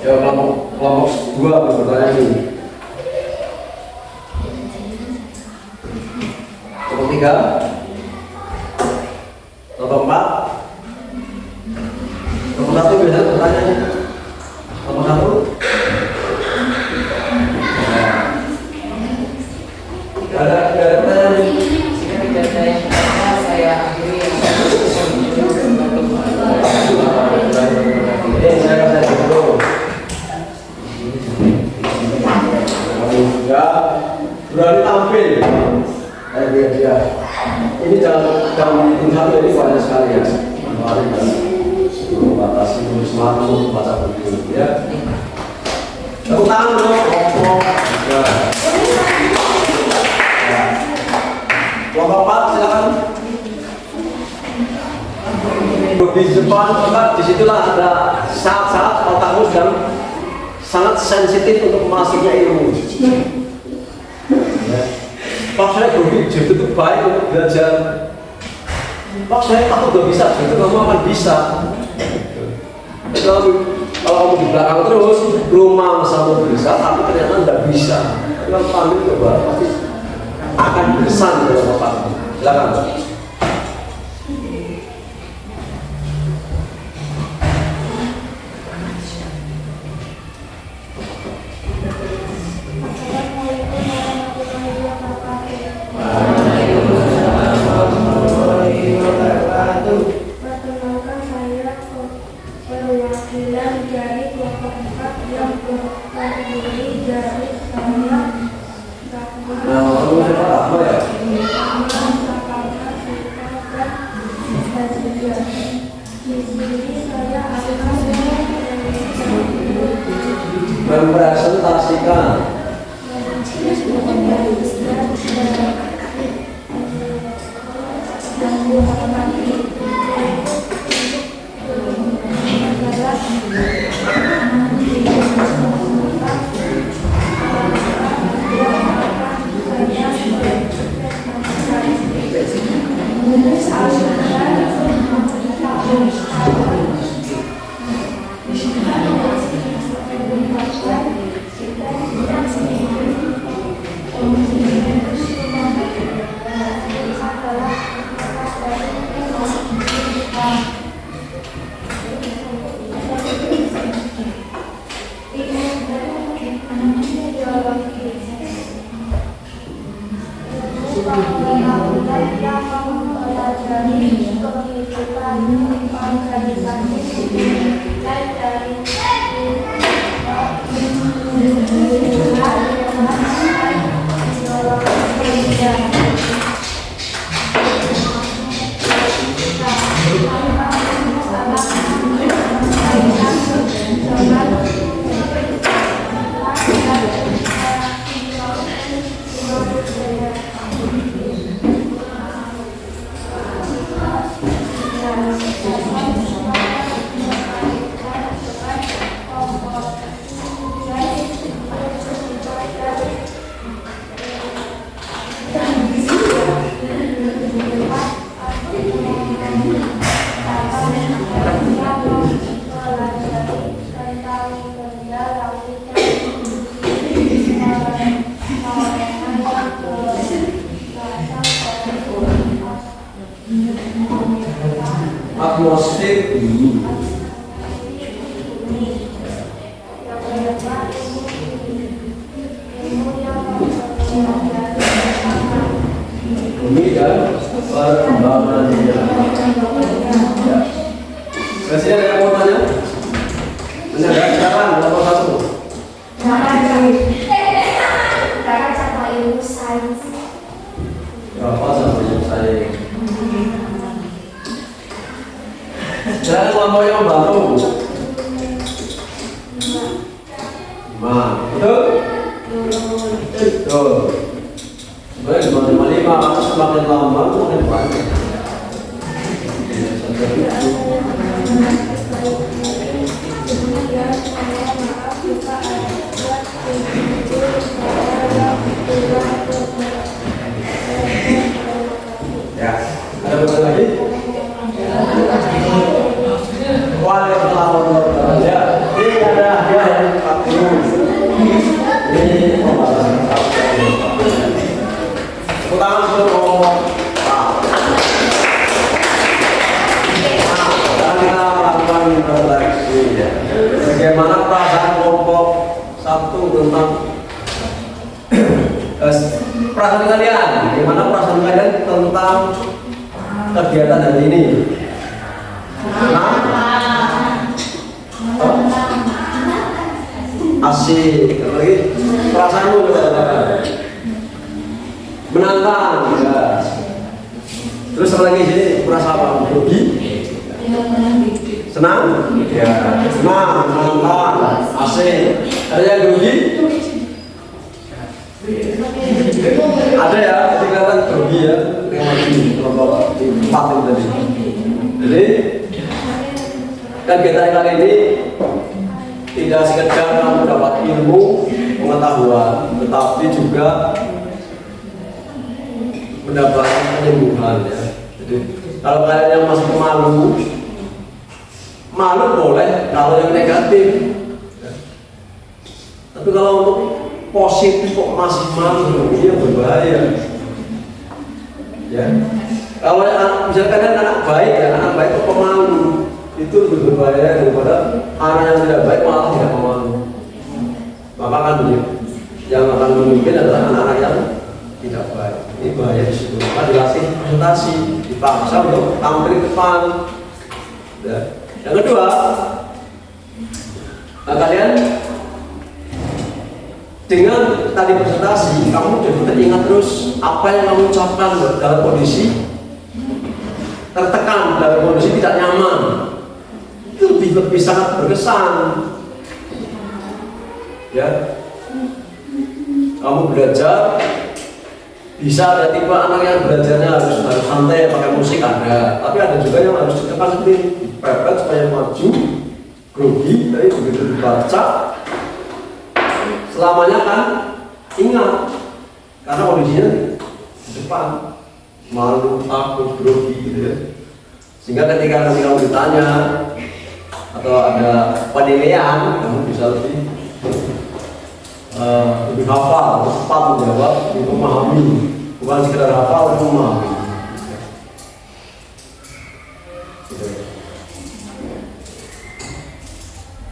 Ya kelompok 2 bertanya ini. Kelompok 3, kelompok 4. Nomor 1 biasanya bertanya. Nomor 1. Ada pertanyaan nih. Jika tidak ada yang bertanya, saya akhiri. Saya kasih dulu. Ya, berani tampil. Dia. Ini jangan bikin satu, ini banyak sekali ya. Kemarin kan batasi tulis langsung baca buku ya. Tepuk tangan dong. Kelompok 4 silakan. Di depan maka disitulah ada saat-saat otakmu sedang sangat sensitif untuk masuknya ilmu. Pak saya berpikir itu baik untuk belajar. Pak saya takut gak bisa, itu kamu akan bisa. Kalau kamu di belakang terus, rumah sama bisa, tapi ternyata tidak bisa. Kalau panggil coba pasti akan berkesan dalam otakmu. Silakan. Perkenalkan saya perwakilan dari kelompok 4 yang terdiri dari saya mempresentasikan Bumi dan perkembangannya. Masih ada yang mau tanya? Ada sekarang nomor 1. Kakak sama ilmu sains. Berapa sama ilmu sains? Jangan kelompok yang membantu. 5. Betul? Betul. Sebenarnya cuma 5, semakin lama semakin banyak. Ya, ada betul lagi? Waalaikumsalam. Ya, ini ada hadiah yang 40. Ini pembahasan. Tepuk tangan untuk ngomong. Sekarang kita melakukan refleksi ya. Bagaimana perasaan kelompok 1 tentang perasaan kalian? Bagaimana perasaan kalian tentang kegiatan hari ini? Asik, lagi perasaanmu menantang, ya. Terus apa lagi sini? Merasa apa? Rugi? Senang? Ya, senang, menantang, asik. Ada yang rugi? Ada ya, jadi kelihatan rugi ya. Yang lagi kelompok 4 itu tadi. Jadi kegiatan kali ini tidak sekedar kamu dapat ilmu pengetahuan, tetapi juga mendapatkan penyembuhan ya. Jadi kalau kalian yang masih malu, malu boleh kalau yang negatif. Ya. Tapi kalau untuk positif kok masih malu, ini berbahaya. Ya. Kalau misalkan kalian anak baik ya, anak baik kok pemalu, itu lebih berbahaya daripada anak yang tidak baik malah tidak pemalu. Maka kan begitu. Yang akan memimpin adalah anak-anak yang tidak baik. Ini bahaya di situ. Maka dikasih presentasi, dipaksa untuk tampil di depan. Ya. Yang kedua, kalian dengan tadi presentasi, kamu jadi teringat terus apa yang kamu ucapkan dalam kondisi tertekan, dalam kondisi tidak nyaman. Itu lebih sangat berkesan. Ya, kamu belajar. Bisa ada tipe anak yang belajarnya harus santai pakai musik ada, tapi ada juga yang harus ditekan seperti dipepet supaya maju, grogi, tapi begitu dibaca selamanya kan ingat karena kondisinya di depan malu, takut, grogi gitu ya. Sehingga ketika nanti kamu ditanya atau ada penilaian, kamu bisa lebih hafal, cepat menjawab, lebih memahami, bukan sekedar hafal, tapi memahami.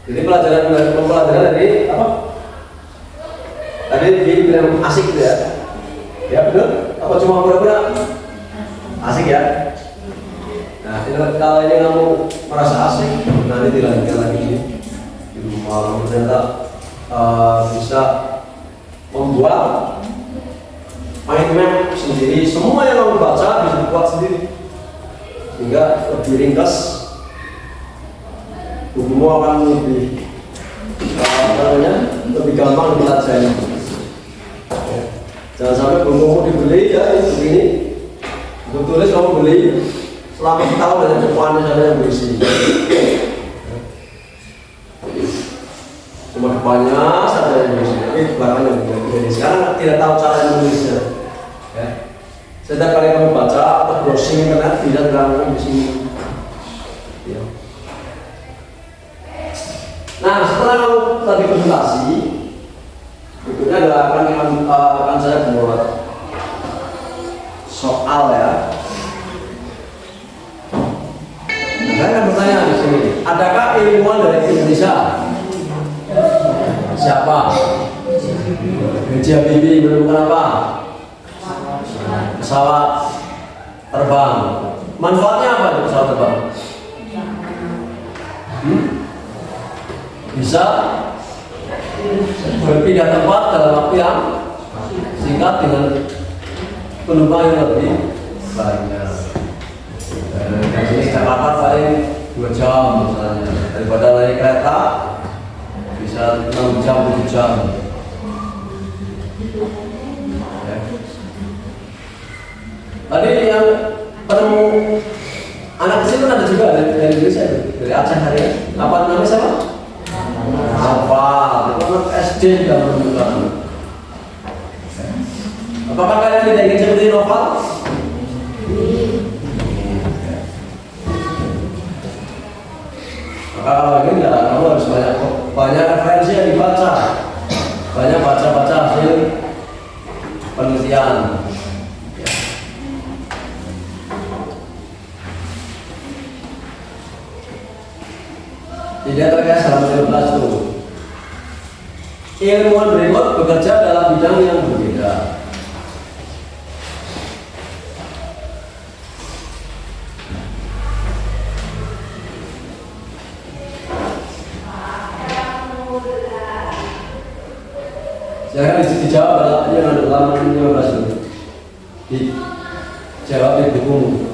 Jadi pembelajaran dari apa? Tadi dibilang asik gitu ya? Ya benar? Apa cuma pura-pura? Asik ya? Nah, kalau ini kamu merasa asik, nanti dilanjutkan lagi di rumah, ternyata bisa membuat mind map sendiri. Semua yang kamu baca bisa dibuat sendiri, sehingga lebih ringkas. Bukumu akan lebih lebih gampang dipelajari. Jangan sampai bukumu dibeli ya begini, buku tulis kamu beli selama setahun dan depannya saja yang berisi. Cuma depannya saja yang berisi, tapi belakangnya begini. Sekarang tidak tahu cara menulisnya. Ya. Setiap kali kamu baca atau browsing internet tidak terangkum di sini. Ya. Nah, setelah kamu tadi presentasi, berikutnya adalah akan saya buat soal ya. Saya akan bertanya di sini. adakah ilmuwan dari Indonesia? Siapa? B.J. Habibie menemukan apa? Pesawat terbang. Manfaatnya apa itu pesawat terbang? Bisa berpindah tempat dalam waktu yang singkat dengan penumpang yang lebih banyak. Dari sini Jakarta paling 2 jam misalnya, daripada naik kereta bisa 6 jam 7 jam. Ya. Tadi yang penemu anak kecil kan ada juga dari Indonesia, dari Aceh hari ini. Apa namanya siapa? Noval. Itu anak SD yang menemukan. Apakah kalian tidak ingin seperti Noval? Maka kalau ini ya, kamu harus banyak referensi yang dibaca, banyak baca hasil penelitian. Tidak terkait dalam 15 itu. Ilmuwan berikut bekerja dalam bidang yang berbeda. Saya akan dijawab dalam 15 itu. Dijawab di buku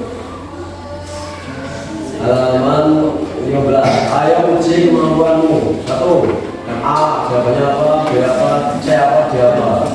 halaman 15. Ayo uji kemampuanmu. 1. Yang A jawabannya apa, B apa, C apa, D apa.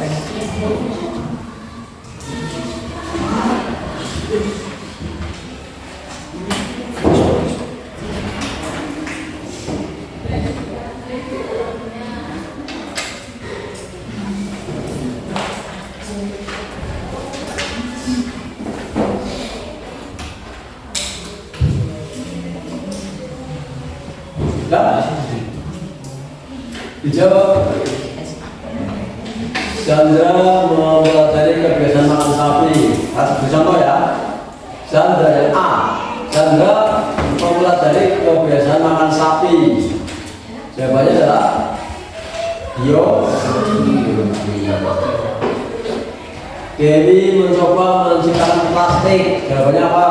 Dijawab. Chandra mempelajari kebiasaan makan sapi. Kasih contoh ya. Chandra yang A. Chandra mempelajari kebiasaan makan sapi. Jawabannya adalah Yo. Dewi mencoba menciptakan plastik. Jawabannya apa?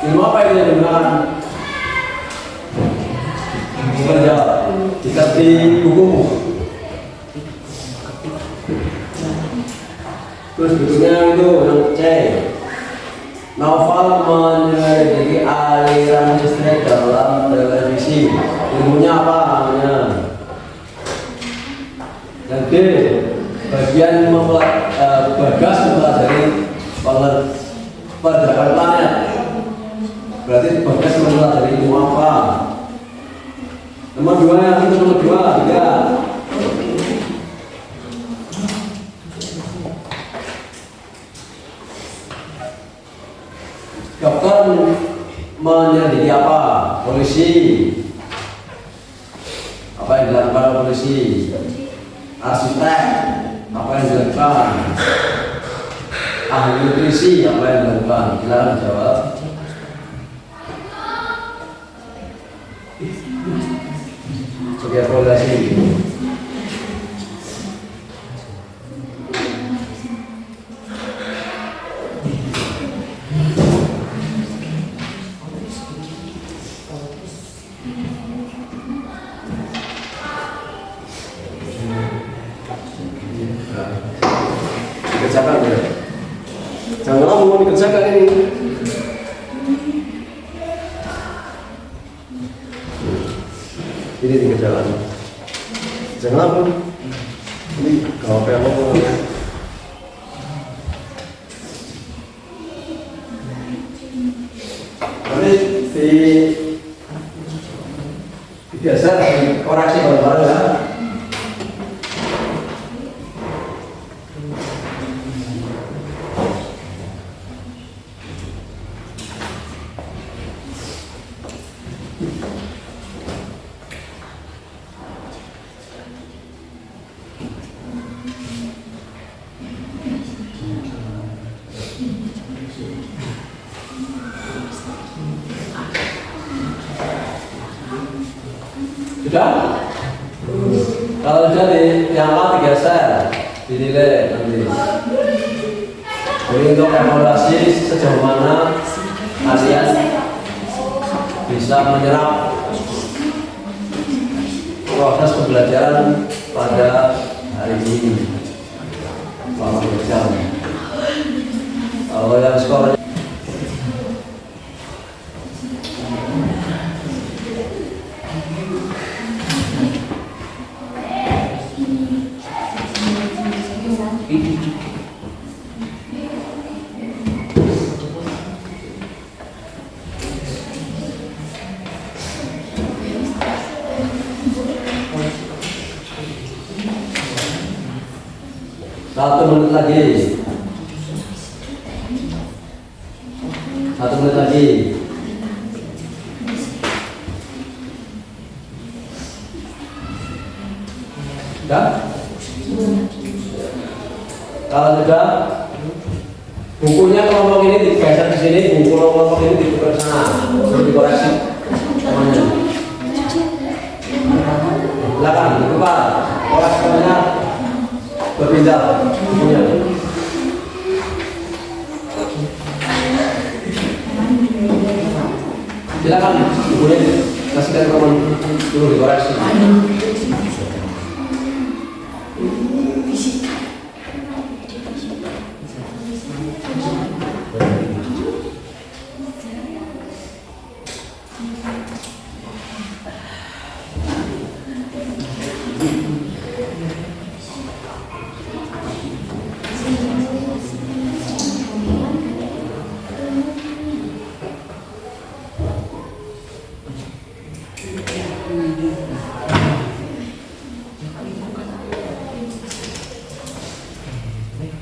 Ilmu apa yang digunakan? Kerja dikat di buku. Terus berikutnya itu yang C. Novel menyelidiki aliran listrik dalam televisi. Ilmunya apa namanya? Yang D. Bagian Bagas mempelajari pergerakan planet. Berarti Bagas mempelajari ilmu apa? Nomor 2 yang itu nomor 2, 3. Dokter menyelidiki apa? Polisi. Apa yang dilakukan polisi? Arsitek. Apa yang dilakukan? Ahli nutrisi. Apa yang dilakukan? Silakan jawab. Evaluasi. Dikerjakan ya. Jangan lama dikerjakan ini. Ini dikerjakan. Jangan lama. Ini kalau apa mau. Nanti biasa koreksi bareng-bareng ya. Sudah? Kalau sudah yang awal digeser, dinilai nanti. Jadi untuk evaluasi sejauh mana kalian bisa menyerap proses pembelajaran pada hari ini selama berjam. Kalau yang skornya satu menit lagi. Satu menit lagi. Sudah? Kalau sudah, bukunya kelompok ini digeser di sini, buku kelompok ini ditukar ke sana, dikoreksi semuanya. Silakan ditukar, koreksinya berpindah bukunya. Silakan bukunya kasihkan teman dulu dikoreksi.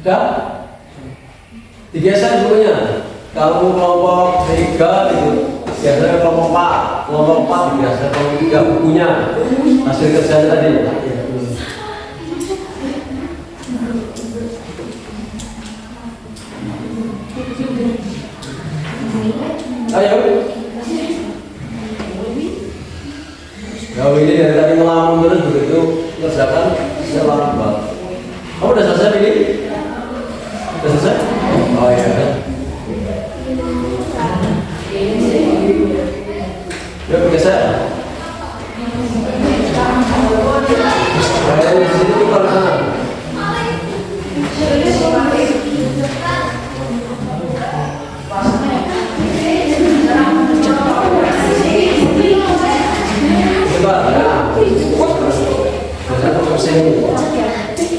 Sudah? Digeser bukunya. Kalau kelompok 3 itu geser kelompok 4, kelompok 4 digeser kelompok 3 bukunya. Hasil kerjaan tadi. Ayo. Ya ini dari tadi ngelamun terus begitu kerjakan saya lambat. Kamu udah selesai ini? Udah selesai? Oh iya. Yuk geser. Ayo di sini tukar sana.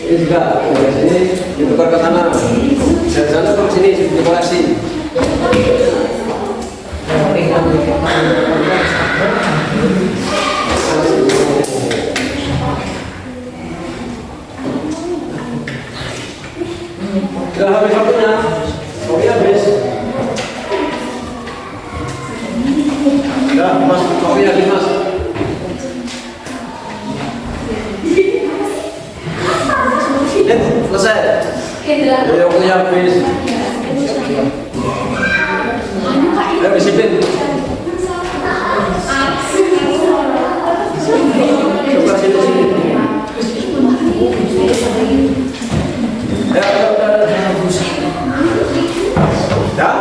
Ini juga dari sini ditukar ke sana, dari sana ke sini dikoreksi. Sudah habis waktunya, kopi habis. Sudah mas, kopi habis mas. Selesai. Ayo waktunya habis. Ayo disiplin. Coba sini sini. Ayo. Dah.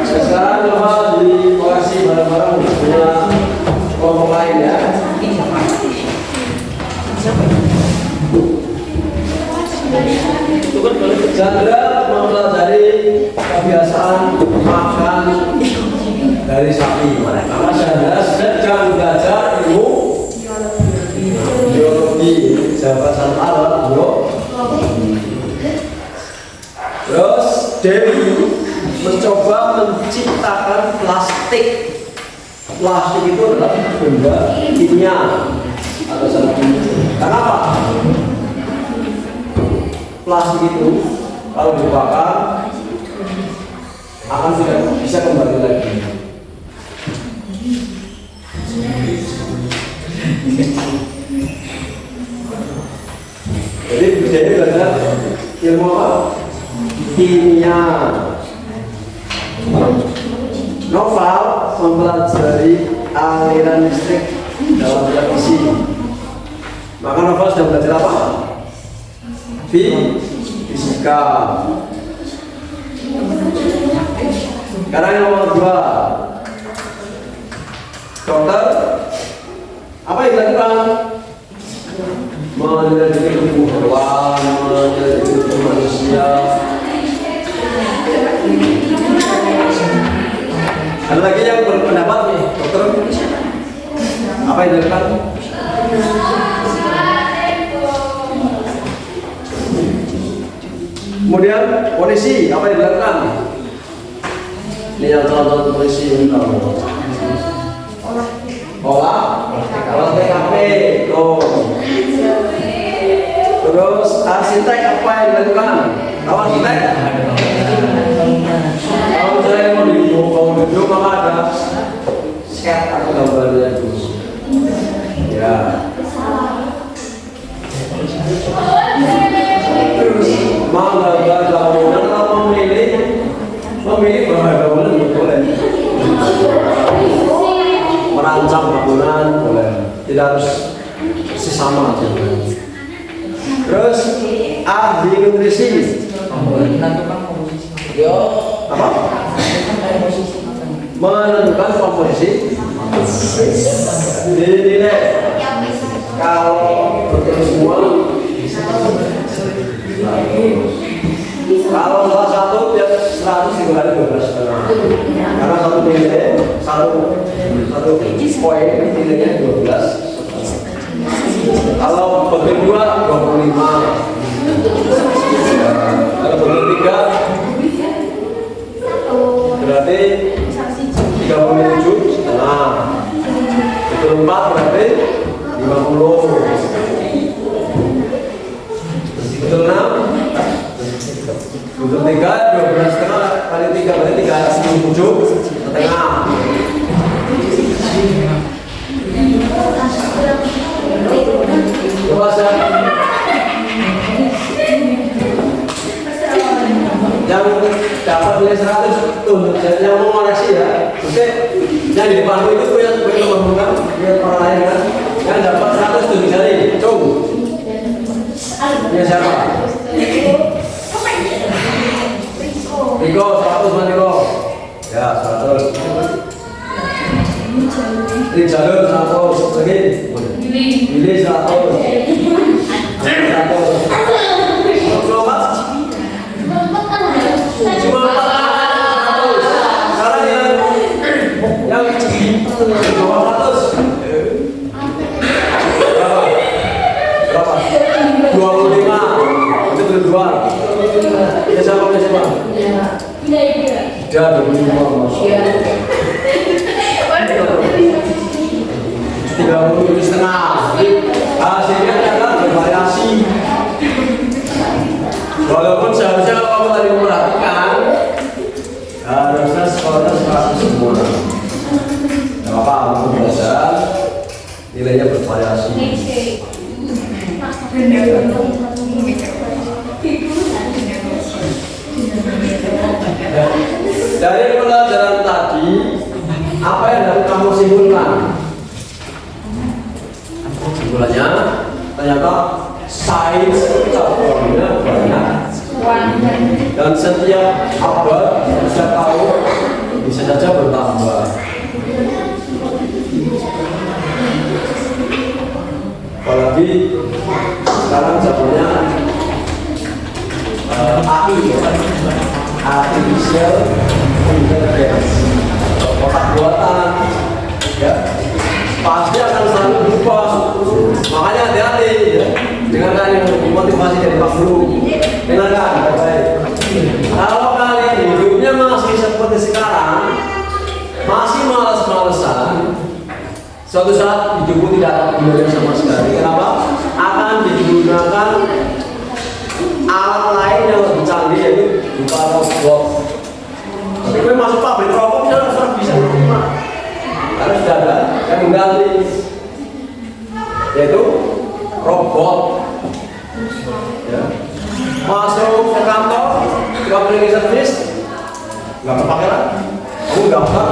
Sekarang coba dikoreksi barang-barang punya kelompok lain ya. Chandra mempelajari kebiasaan makan dari sapi. Maka Chandra sedang belajar ilmu biologi. Jabatan alat biologi. Terus Dewi mencoba menciptakan plastik. Plastik itu adalah benda kimia atau zat kimia. Kenapa? Plastik itu kalau dibakar akan tidak bisa kembali lagi. Jadi jadi belajar ilmu apa? Kimia. Novel mempelajari aliran listrik dalam bidang isi. Maka novel sudah belajar apa? Fisika. Sekarang yang nomor 2, dokter. Apa yang dilakukan? Menyelidiki tubuh hewan, menyelidiki tubuh manusia. Ada lagi yang berpendapat nih, dokter? Apa yang dilakukan? Kemudian polisi, apa yang dilakukan? Ini yang contoh polisi olah TKP. Terus arsitek, apa yang dilakukan? Tahu arsitek? Kalau saya mau video maka ada sketch atau gambarnya dulu. Ya. Menggambar bangunan atau memilih bangunan boleh. Merancang bangunan boleh. Tidak harus sesama aja. Terus ahli nutrisi. Menentukan komposisi. Apa? Menentukan komposisi. Dinilai kalau betul semua. Kalau salah satu dia 100 dikali 12,5. Karena satu nilai satu poin nilainya 12. Kalau betul 2 25. Kalau betul 3 berarti 37 setengah. Betul 4 berarti 50. Betul 6 betul 3 12 setengah kali 3 berarti 37 setengah. Coba yang dapat nilai 100 tuh yang mau koreksi ya. Oke, yang di depanmu itu tuh yang membuka lihat orang lain kan. Yang dapat 100 tuh misalnya cung. Ya siapa? Riko, 100 mana Riko? Ya, 100. Ini jalur 100 lagi. Ini 100. 100. Cuma 400. Sekarang yang di bawah 100. Berapa? 25. Itu kedua. Ya siapa? Tidak 25. 30 setengah. Hasilnya adalah bervariasi. Walaupun seharusnya kalau kamu tadi memperhatikan harusnya skornya 100 semua. Tidak apa-apa, untuk belajar nilainya bervariasi. Dari pelajaran tadi, apa yang dapat kamu simpulkan? Simpulannya, ternyata sains cabangnya banyak. Dan setiap abad, setiap tahun bisa saja bertambah. Apalagi sekarang zamannya AI, artificial intelligence, otak buatan, ya pasti akan selalu berubah. Makanya hati-hati ya. Dengarkan yang motivasi dari Pak Guru. Dengarkan baik-baik. Kalau kalian hidupnya masih seperti sekarang, masih malas-malesan, suatu saat hidupmu tidak akan berguna sama sekali. Kenapa? Akan digunakan alat lain yang lebih canggih, yaitu berupa robot. Tapi kalau masuk pabrik rokok bisa harus ada yang mengganti, yaitu robot. Ya. Masuk ke kantor, cleaning service, nggak kepake lagi. Kamu daftar,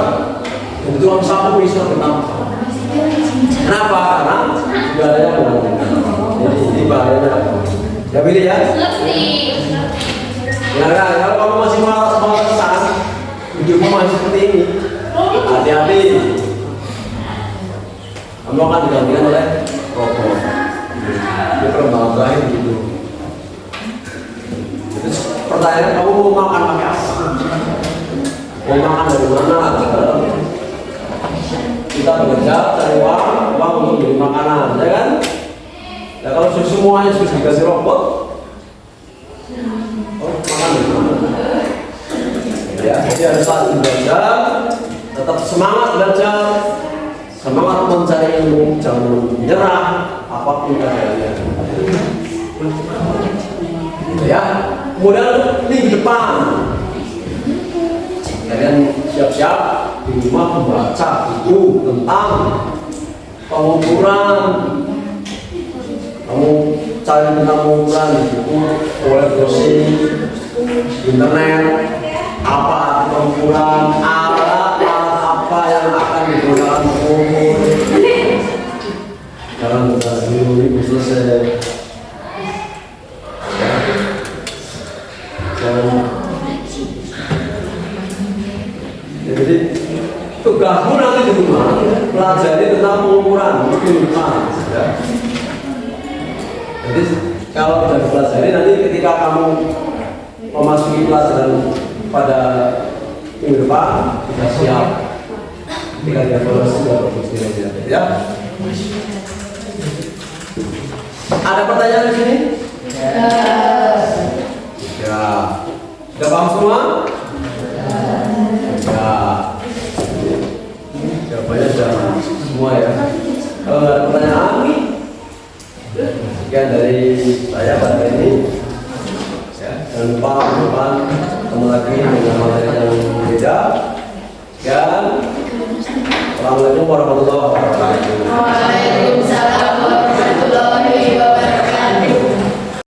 dan itu tukang sapu bisa kenapa? Kenapa Sudah pilih ya? Ngerti. Nah, kalau kamu masih malas-malasan, hidupmu masih seperti ini, hati-hati. Kamu akan digantikan oleh robot. Ini perkembangan terakhir gitu. Terus pertanyaan, kamu mau makan pakai apa? Mau makan dari mana? Kita bekerja cari uang untuk beli makanan, ya kan? Ya kalau semuanya sudah dikasih robot, makan dari mana? Ya, jadi harus saling belajar, tetap semangat belajar, semangat mencari ilmu, jangan menyerah apapun keadaannya. Ya, kemudian minggu depan kalian siap-siap di rumah membaca buku tentang pengukuran. Kamu cari tentang pengukuran di buku, boleh browsing internet, apa arti pengukuran, alat-alat apa yang akan digunakan mengukur. Jangan buka dulu, ibu selesai. Jadi tugasmu nanti di rumah pelajari tentang pengukuran kehidupan. Ya. Jadi kalau sudah dipelajari nanti ketika kamu memasuki pelajaran pada minggu depan sudah siap. Ketika dievaluasi sudah bagus ya. Ada pertanyaan di sini? Ya. Sudah paham semua? Ya, jawabannya sudah semua ya. Kalau nggak ada pertanyaan, sekian dari saya pada ini. Ya, jangan lupa minggu depan ketemu lagi dengan materi yang berbeda. Sekian. Assalamualaikum warahmatullahi wabarakatuh.